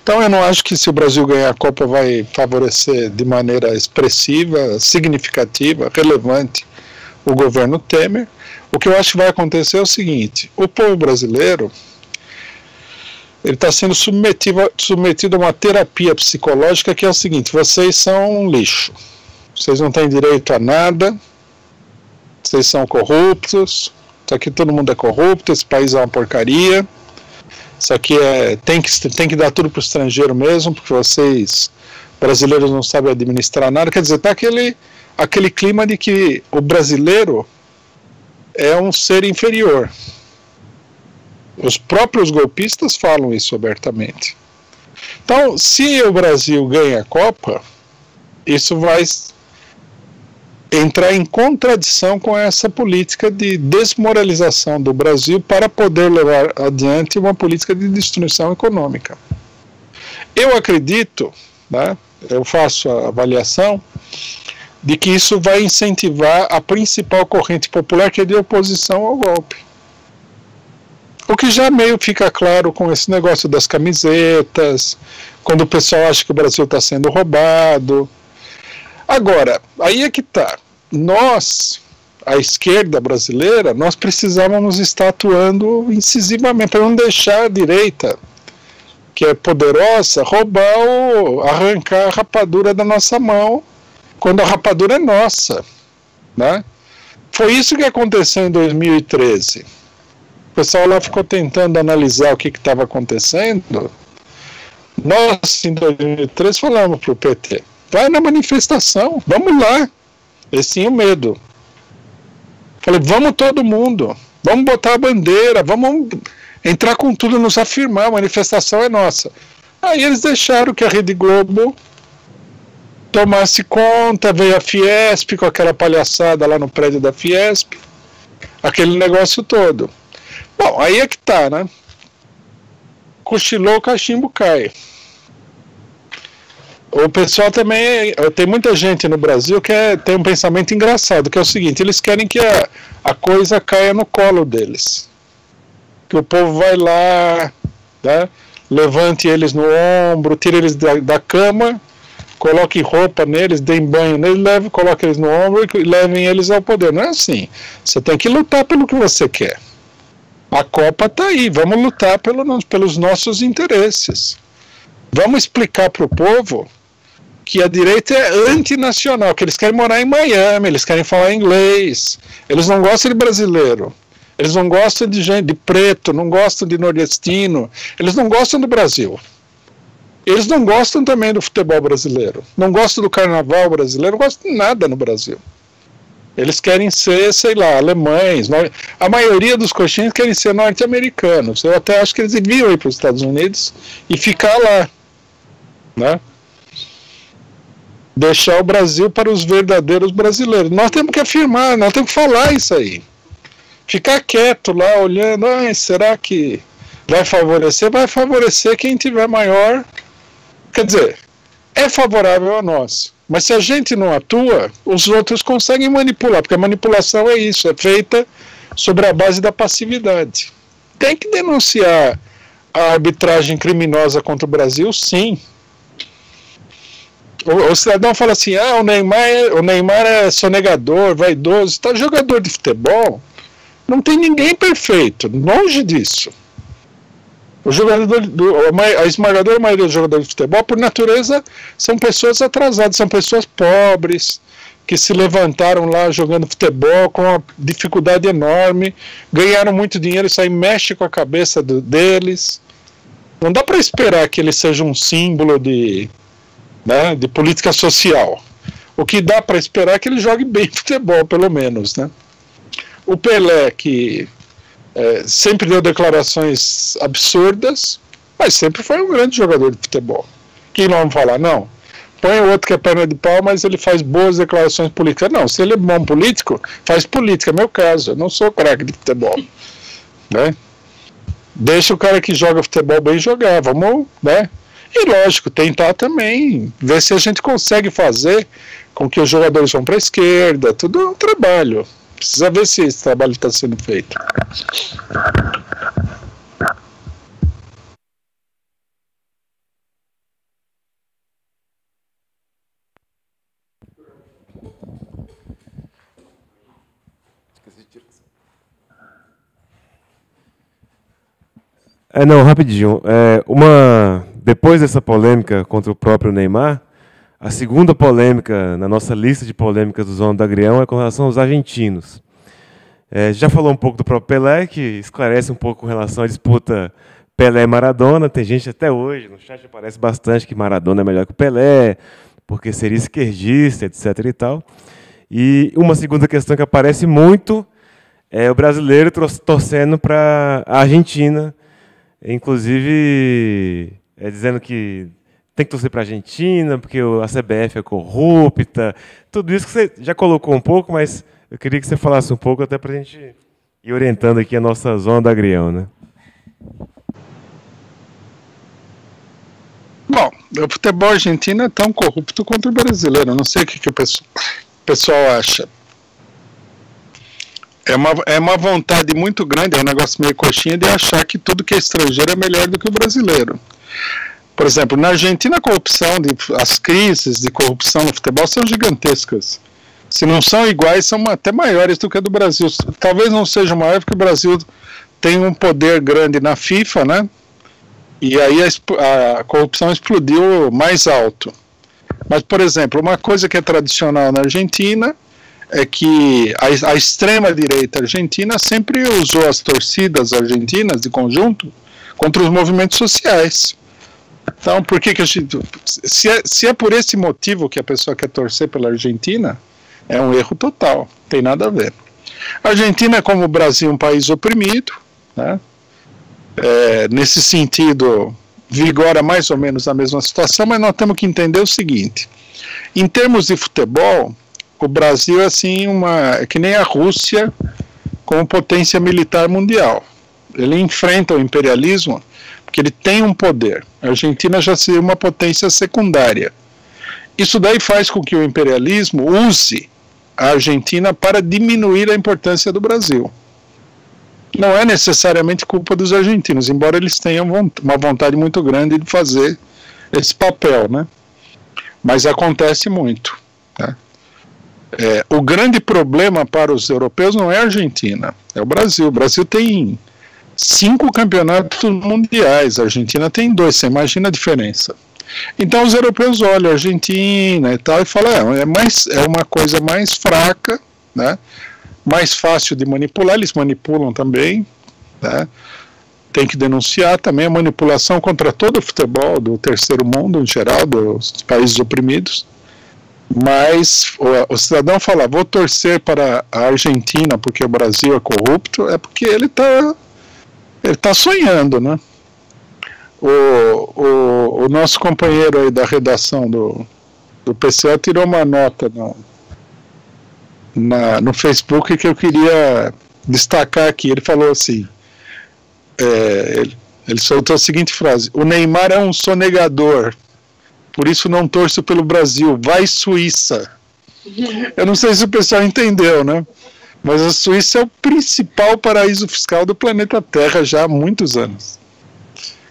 Então eu não acho que se o Brasil ganhar a Copa vai favorecer de maneira expressiva, significativa, relevante o governo Temer. O que eu acho que vai acontecer é o seguinte: o povo brasileiro ele está sendo submetido a uma terapia psicológica que é o seguinte: vocês são um lixo, vocês não têm direito a nada, vocês são corruptos, isso aqui todo mundo é corrupto, esse país é uma porcaria, isso aqui tem que dar tudo para o estrangeiro mesmo, porque vocês brasileiros não sabem administrar nada. Quer dizer, está aquele clima de que o brasileiro é um ser inferior. Os próprios golpistas falam isso abertamente. Então, se o Brasil ganha a Copa, isso vai entrar em contradição com essa política de desmoralização do Brasil para poder levar adiante uma política de destruição econômica. Eu acredito, né, eu faço a avaliação de que isso vai incentivar a principal corrente popular, que é de oposição ao golpe. O que já meio fica claro com esse negócio das camisetas, quando o pessoal acha que o Brasil está sendo roubado. Agora, aí é que está. Nós, a esquerda brasileira, nós precisávamos estar atuando incisivamente para não deixar a direita, que é poderosa, roubar ou arrancar a rapadura da nossa mão, quando a rapadura é nossa, né? Foi isso que aconteceu em 2013. O pessoal lá ficou tentando analisar o que estava acontecendo. Nós, em 2013, falamos para o PT, vai na manifestação, vamos lá. Eles tinham medo. Falei, vamos todo mundo, vamos botar a bandeira, vamos entrar com tudo, nos afirmar, a manifestação é nossa. Aí eles deixaram que a Rede Globo tomasse conta, veio a Fiesp com aquela palhaçada lá no prédio da Fiesp, aquele negócio todo. Bom, aí é que tá, né? Cochilou, o cachimbo cai. O pessoal também, tem muita gente no Brasil que tem um pensamento engraçado, que é o seguinte: eles querem que a coisa caia no colo deles. Que o povo vai lá, né, levante eles no ombro, tire eles da cama, coloque roupa neles, dê banho neles, coloque eles no ombro e levem eles ao poder. Não é assim. Você tem que lutar pelo que você quer. A Copa está aí, vamos lutar pelos nossos interesses. Vamos explicar para o povo que a direita é antinacional, que eles querem morar em Miami, eles querem falar inglês, eles não gostam de brasileiro, eles não gostam de gente de preto, não gostam de nordestino, eles não gostam do Brasil. Eles não gostam também do futebol brasileiro, não gostam do carnaval brasileiro, não gostam de nada no Brasil. Eles querem ser, sei lá, alemães. A maioria dos coxinhos querem ser norte-americanos. Eu até acho que eles deviam ir para os Estados Unidos e ficar lá, né? Deixar o Brasil para os verdadeiros brasileiros. Nós temos que afirmar, nós temos que falar isso aí. Ficar quieto lá, olhando, será que vai favorecer? Vai favorecer quem tiver maior Quer dizer, é favorável a nós. Mas se a gente não atua, os outros conseguem manipular, porque a manipulação é isso, é feita sobre a base da passividade. Tem que denunciar a arbitragem criminosa contra o Brasil, sim. O cidadão fala assim, o Neymar é sonegador, vaidoso, tá, jogador de futebol, não tem ninguém perfeito, longe disso. A esmagadora maioria dos jogadores de futebol, por natureza, são pessoas atrasadas, são pessoas pobres, que se levantaram lá jogando futebol com uma dificuldade enorme, ganharam muito dinheiro, isso aí mexe com a cabeça deles. Não dá para esperar que ele seja um símbolo de política social. O que dá para esperar é que ele jogue bem futebol, pelo menos, né? O Pelé, que sempre deu declarações absurdas, mas sempre foi um grande jogador de futebol. Quem não vai falar? Não. Põe o outro que é perna de pau, mas ele faz boas declarações políticas. Não, se ele é bom político, faz política, é meu caso. Eu não sou craque de futebol. Né? Deixa o cara que joga futebol bem jogar, vamos, né? E lógico, tentar também ver se a gente consegue fazer com que os jogadores vão para a esquerda, tudo é um trabalho. Precisa ver se esse trabalho está sendo feito. Não, rapidinho. Depois dessa polêmica contra o próprio Neymar, a segunda polêmica na nossa lista de polêmicas do Zona do Agrião é com relação aos argentinos. Já falou um pouco do próprio Pelé, que esclarece um pouco com relação à disputa Pelé-Maradona. Tem gente até hoje, no chat aparece bastante que Maradona é melhor que o Pelé, porque seria esquerdista, etc. e tal. E uma segunda questão que aparece muito é o brasileiro torcendo para a Argentina, inclusive dizendo que tem que torcer para a Argentina, porque a CBF é corrupta. Tudo isso que você já colocou um pouco, mas eu queria que você falasse um pouco, até para a gente ir orientando aqui a nossa Zona do Agrião, né? Bom, o futebol argentino é tão corrupto quanto o brasileiro. Eu não sei o que o pessoal acha. É uma vontade muito grande, é um negócio meio coxinha, de achar que tudo que é estrangeiro é melhor do que o brasileiro. Por exemplo, na Argentina as crises de corrupção no futebol são gigantescas. Se não são iguais, são até maiores do que a do Brasil. Talvez não seja maior porque o Brasil tem um poder grande na FIFA, né? E aí a corrupção explodiu mais alto. Mas, por exemplo, uma coisa que é tradicional na Argentina é que a extrema-direita argentina sempre usou as torcidas argentinas de conjunto contra os movimentos sociais. Então, por que a gente... Se é por esse motivo que a pessoa quer torcer pela Argentina, é um erro total, não tem nada a ver. A Argentina é, como o Brasil, um país oprimido, né? Nesse sentido, vigora mais ou menos a mesma situação, mas nós temos que entender o seguinte: em termos de futebol, o Brasil é assim é que nem a Rússia como potência militar mundial. Ele enfrenta o imperialismo porque ele tem um poder. A Argentina já seria uma potência secundária. Isso daí faz com que o imperialismo use a Argentina para diminuir a importância do Brasil. Não é necessariamente culpa dos argentinos, embora eles tenham uma vontade muito grande de fazer esse papel, né? Mas acontece muito, né? O grande problema para os europeus não é a Argentina, é o Brasil. O Brasil tem 5 campeonatos mundiais, a Argentina tem 2, você imagina a diferença. Então os europeus olham a Argentina e tal e falam, é uma coisa mais fraca, né? Mais fácil de manipular, eles manipulam também, né? Tem que denunciar também a manipulação contra todo o futebol do terceiro mundo, em geral, dos países oprimidos. Mas o cidadão fala, vou torcer para a Argentina porque o Brasil é corrupto, é porque ele tá sonhando, né? O nosso companheiro aí da redação do PCO tirou uma nota no Facebook que eu queria destacar aqui. Ele falou assim, ele soltou a seguinte frase: o Neymar é um sonegador, por isso não torço pelo Brasil. Vai Suíça. Eu não sei se o pessoal entendeu, né? Mas a Suíça é o principal paraíso fiscal do planeta Terra já há muitos anos.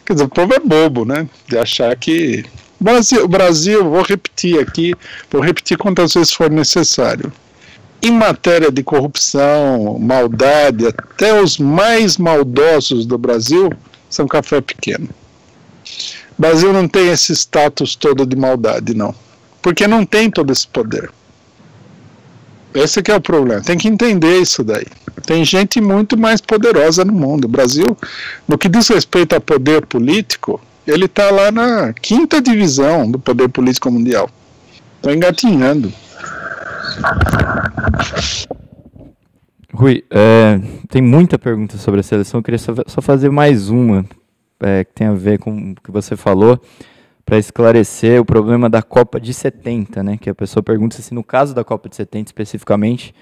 Quer dizer, o povo é bobo, né? De achar que... O Brasil, vou repetir aqui, vou repetir quantas vezes for necessário. Em matéria de corrupção, maldade, até os mais maldosos do Brasil são café pequeno. O Brasil não tem esse status todo de maldade, não. Porque não tem todo esse poder. Esse que é o problema. Tem que entender isso daí. Tem gente muito mais poderosa no mundo. O Brasil, no que diz respeito a poder político, ele está lá na 5ª divisão do poder político mundial. Está engatinhando. Rui, tem muita pergunta sobre a seleção. Eu queria só fazer mais uma, que tem a ver com o que você falou, para esclarecer o problema da Copa de 70, né? Que a pessoa pergunta se no caso da Copa de 70 especificamente,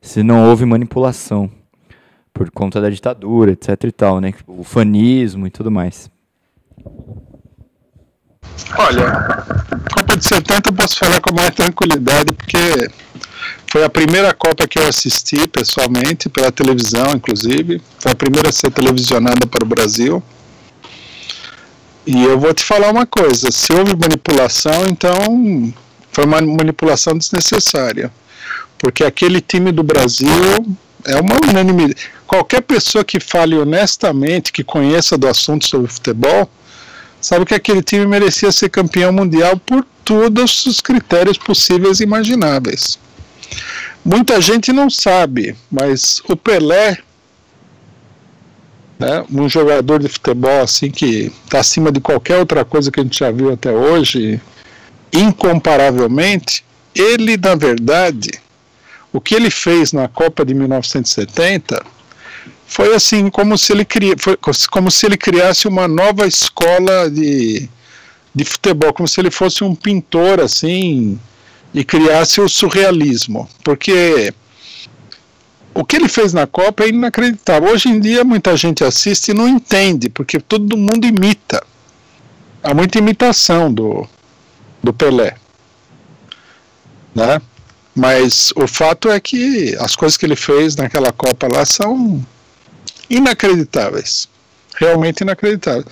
se não houve manipulação por conta da ditadura, etc e tal, né? O fanismo e tudo mais. Olha, Copa de 70 eu posso falar com mais tranquilidade, porque foi a primeira Copa que eu assisti pessoalmente, pela televisão inclusive, foi a primeira a ser televisionada para o Brasil. E eu vou te falar uma coisa, se houve manipulação, então foi uma manipulação desnecessária, porque aquele time do Brasil é uma unanimidade. Qualquer pessoa que fale honestamente, que conheça do assunto sobre futebol, sabe que aquele time merecia ser campeão mundial por todos os critérios possíveis e imagináveis. Muita gente não sabe, mas o Pelé, né, um jogador de futebol assim que está acima de qualquer outra coisa que a gente já viu até hoje, incomparavelmente, ele, na verdade, o que ele fez na Copa de 1970 foi assim, como se ele criasse uma nova escola de futebol, como se ele fosse um pintor assim, e criasse o surrealismo, porque o que ele fez na Copa é inacreditável. Hoje em dia muita gente assiste e não entende, porque todo mundo imita. Há muita imitação do Pelé, né? Mas o fato é que as coisas que ele fez naquela Copa lá são inacreditáveis, realmente inacreditáveis.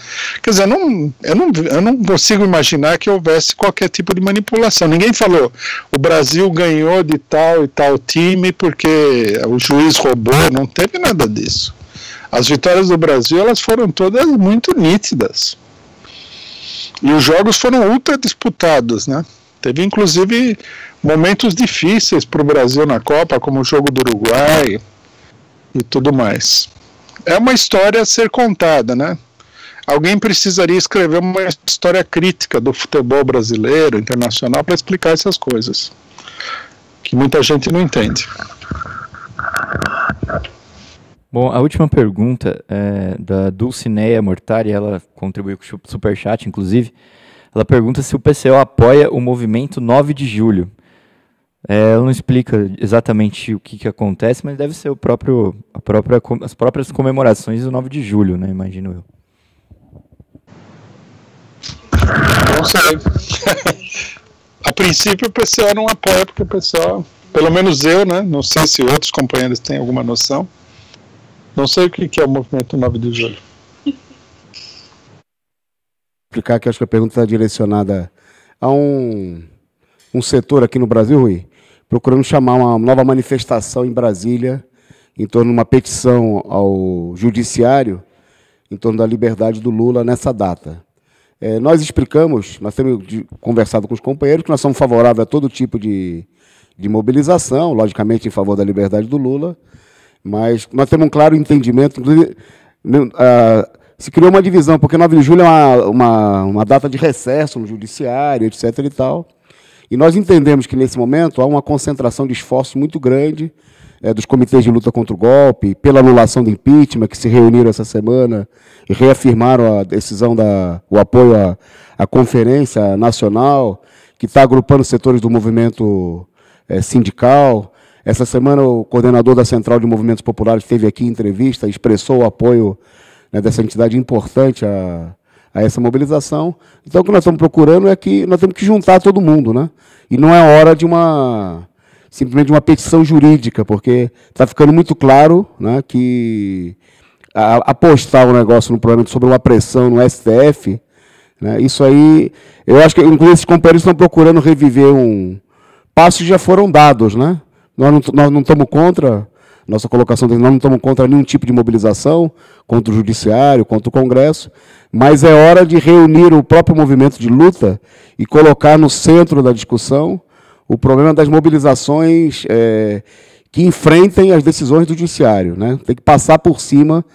Quer dizer, eu não consigo imaginar que houvesse qualquer tipo de manipulação. Ninguém falou, o Brasil ganhou de tal e tal time porque o juiz roubou, não teve nada disso. As vitórias do Brasil, elas foram todas muito nítidas. E os jogos foram ultra disputados, né? Teve inclusive momentos difíceis para o Brasil na Copa, como o jogo do Uruguai e tudo mais. É uma história a ser contada, né? Alguém precisaria escrever uma história crítica do futebol brasileiro, internacional, para explicar essas coisas, que muita gente não entende. Bom, a última pergunta é da Dulcineia Mortari, ela contribuiu com o Superchat, inclusive. Ela pergunta se o PCO apoia o movimento 9 de julho. Ela não explica exatamente o que acontece, mas deve ser as próprias comemorações do 9 de julho, né? Imagino eu. Não sei. A princípio o PCO não apoia, porque o PCO, pelo menos eu, né? Não sei se outros companheiros têm alguma noção. Não sei o que é o movimento 9 de julho. Explicar que acho que a pergunta está direcionada a um setor aqui no Brasil, Rui, procurando chamar uma nova manifestação em Brasília em torno de uma petição ao judiciário em torno da liberdade do Lula nessa data. Nós explicamos, nós temos conversado com os companheiros, que nós somos favoráveis a todo tipo de mobilização, logicamente em favor da liberdade do Lula, mas nós temos um claro entendimento, inclusive se criou uma divisão, porque 9 de julho é uma data de recesso no judiciário, etc. e tal. E nós entendemos que, nesse momento, há uma concentração de esforços muito grande dos comitês de luta contra o golpe, pela anulação do impeachment, que se reuniram essa semana e reafirmaram a decisão, o apoio à Conferência Nacional, que está agrupando setores do movimento sindical. Essa semana, o coordenador da Central de Movimentos Populares esteve aqui em entrevista, expressou o apoio, né, dessa entidade importante à a essa mobilização. Então, o que nós estamos procurando é que nós temos que juntar todo mundo, né? E não é hora de simplesmente uma petição jurídica, porque está ficando muito claro, né, que apostar o negócio no problema sobre uma pressão no STF, né, isso aí, eu acho que, inclusive, esses companheiros estão procurando reviver passos que já foram dados, né? Nós não estamos contra, nossa colocação, nós não estamos contra nenhum tipo de mobilização, contra o Judiciário, contra o Congresso, mas é hora de reunir o próprio movimento de luta e colocar no centro da discussão o problema das mobilizações que enfrentem as decisões do Judiciário, né? Tem que passar por cima.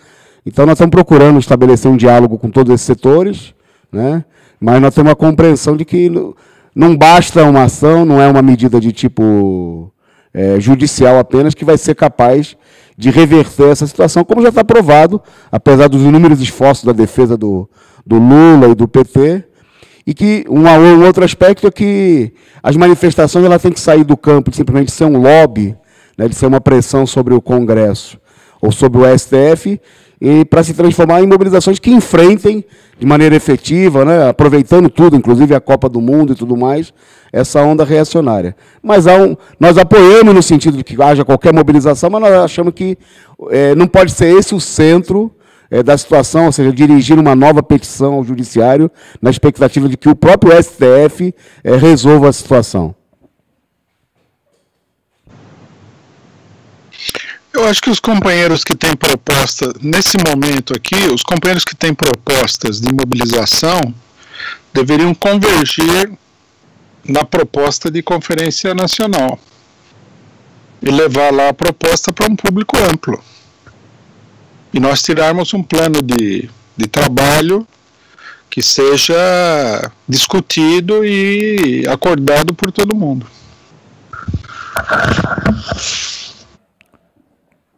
Então, nós estamos procurando estabelecer um diálogo com todos esses setores, né? Mas nós temos a compreensão de que não basta uma ação, não é uma medida de tipo judicial apenas que vai ser capaz de reverter essa situação, como já está provado, apesar dos inúmeros esforços da defesa do Lula e do PT, e que um outro aspecto é que as manifestações têm que sair do campo de simplesmente ser um lobby, né, de ser uma pressão sobre o Congresso ou sobre o STF, e para se transformar em mobilizações que enfrentem de maneira efetiva, né, aproveitando tudo, inclusive a Copa do Mundo e tudo mais, essa onda reacionária. Mas nós apoiamos no sentido de que haja qualquer mobilização, mas nós achamos que não pode ser esse o centro da situação, ou seja, dirigir uma nova petição ao Judiciário, na expectativa de que o próprio STF resolva a situação. Eu acho que os companheiros que têm proposta, nesse momento aqui, os companheiros que têm propostas de mobilização deveriam convergir na proposta de conferência nacional e levar lá a proposta para um público amplo. E nós tirarmos um plano de trabalho que seja discutido e acordado por todo mundo.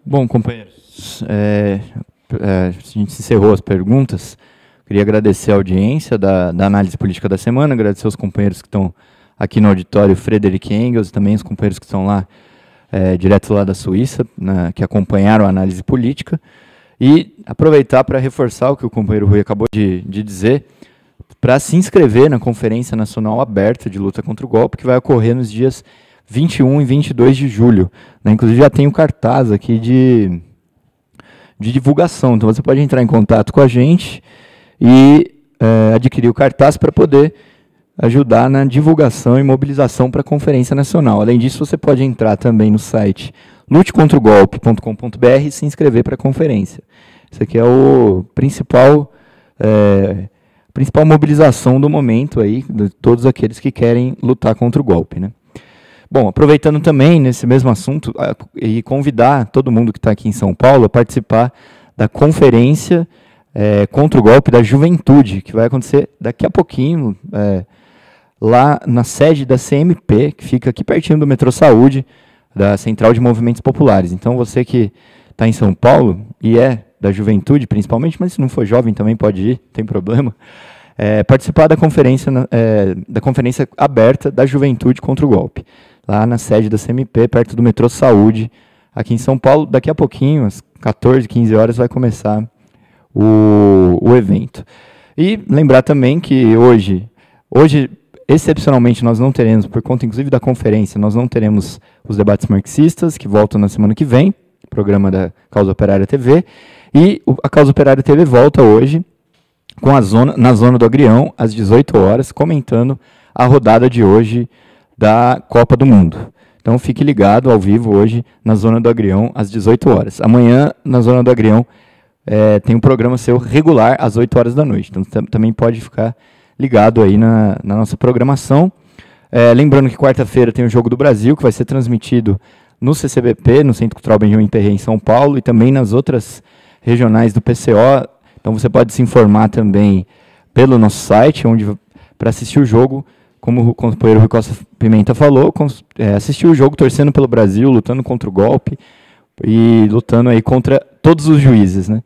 Bom, companheiros, a gente encerrou as perguntas. Queria agradecer a audiência da análise política da semana, agradecer aos companheiros que estão aqui no auditório, Frederic Engels, e também os companheiros que estão lá, direto lá da Suíça, que acompanharam a análise política. E aproveitar para reforçar o que o companheiro Rui acabou de dizer, para se inscrever na Conferência Nacional Aberta de Luta contra o Golpe, que vai ocorrer nos dias 21 e 22 de julho. Inclusive, já tem o cartaz aqui de divulgação. Então, você pode entrar em contato com a gente e adquirir o cartaz para poder ajudar na divulgação e mobilização para a Conferência Nacional. Além disso, você pode entrar também no site lutecontragolpe.com.br e se inscrever para a conferência. Isso aqui é o principal mobilização do momento aí, de todos aqueles que querem lutar contra o golpe, né? Bom, aproveitando também nesse mesmo assunto, e convidar todo mundo que está aqui em São Paulo a participar da conferência contra o golpe da juventude, que vai acontecer daqui a pouquinho, lá na sede da CMP, que fica aqui pertinho do Metrô Saúde, da Central de Movimentos Populares. Então, você que está em São Paulo, e da juventude principalmente, mas se não for jovem também pode ir, não tem problema, participar da conferência aberta da juventude contra o golpe, lá na sede da CMP, perto do Metrô Saúde, aqui em São Paulo. Daqui a pouquinho, às 14, 15 horas, vai começar o evento. E lembrar também que hoje, excepcionalmente, nós não teremos, por conta inclusive da conferência, nós não teremos os debates marxistas, que voltam na semana que vem, programa da Causa Operária TV, e a Causa Operária TV volta hoje na Zona do Agrião, às 18 horas, comentando a rodada de hoje da Copa do Mundo. Então fique ligado ao vivo hoje na Zona do Agrião, às 18 horas. Amanhã, na Zona do Agrião, tem um programa seu regular às 8 horas da noite. Então também pode ficar ligado aí na nossa programação. Lembrando que quarta-feira tem o Jogo do Brasil, que vai ser transmitido no CCBP, no Centro Cultural Benjamin Perret, em São Paulo, e também nas outras regionais do PCO. Então você pode se informar também pelo nosso site, para assistir o jogo, como o companheiro Rui Costa Pimenta falou, assistir o jogo torcendo pelo Brasil, lutando contra o golpe e lutando aí contra todos os juízes, né?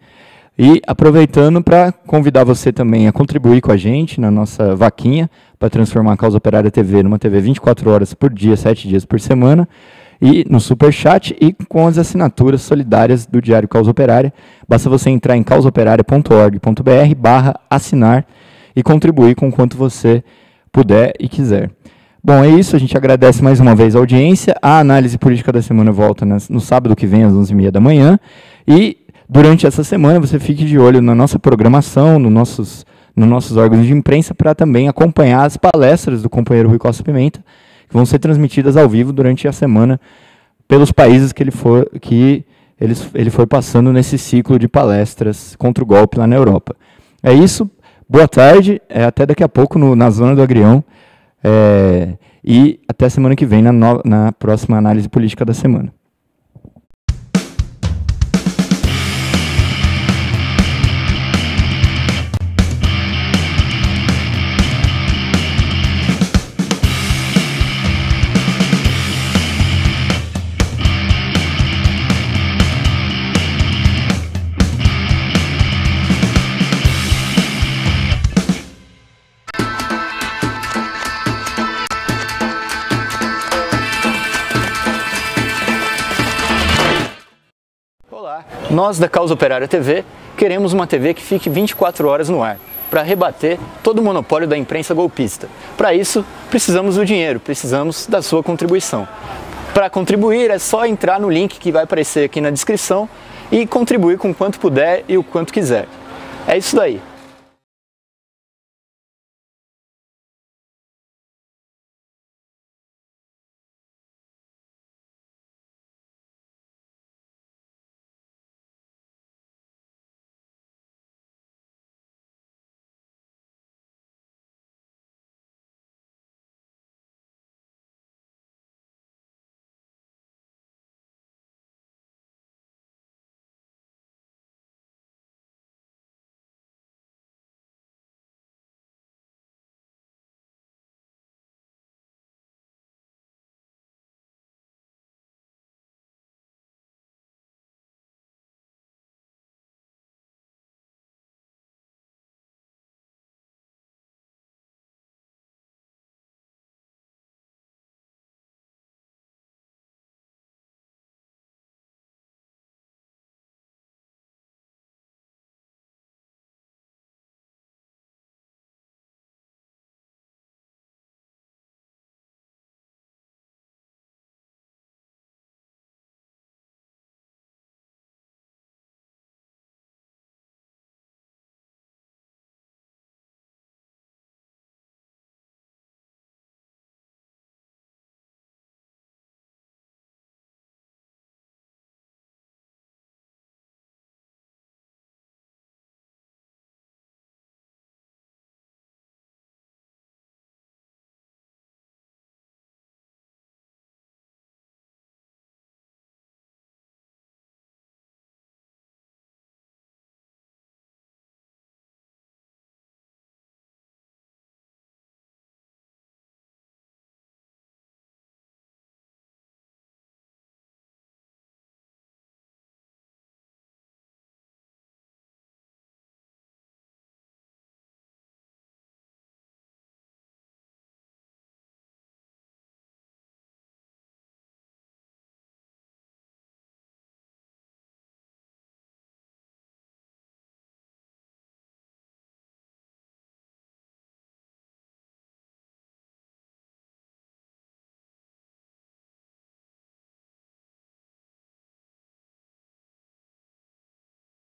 E aproveitando para convidar você também a contribuir com a gente na nossa vaquinha para transformar a Causa Operária TV numa TV 24 horas por dia, 7 dias por semana. e no Superchat e com as assinaturas solidárias do Diário Causa Operária. Basta você entrar em causaoperaria.org.br/assinar e contribuir com quanto você puder e quiser. Bom, é isso, a gente agradece mais uma vez a audiência. A análise política da semana volta no sábado que vem, às 11h30 da manhã. E durante essa semana você fique de olho na nossa programação, nos nossos órgãos de imprensa, para também acompanhar as palestras do companheiro Rui Costa Pimenta, que vão ser transmitidas ao vivo durante a semana pelos países que ele foi passando nesse ciclo de palestras contra o golpe lá na Europa. É isso, boa tarde, até daqui a pouco na Zona do Agrião, e até semana que vem na próxima análise política da semana. Nós da Causa Operária TV queremos uma TV que fique 24 horas no ar, para rebater todo o monopólio da imprensa golpista. Para isso, precisamos do dinheiro, precisamos da sua contribuição. Para contribuir é só entrar no link que vai aparecer aqui na descrição e contribuir com quanto puder e o quanto quiser. É isso daí.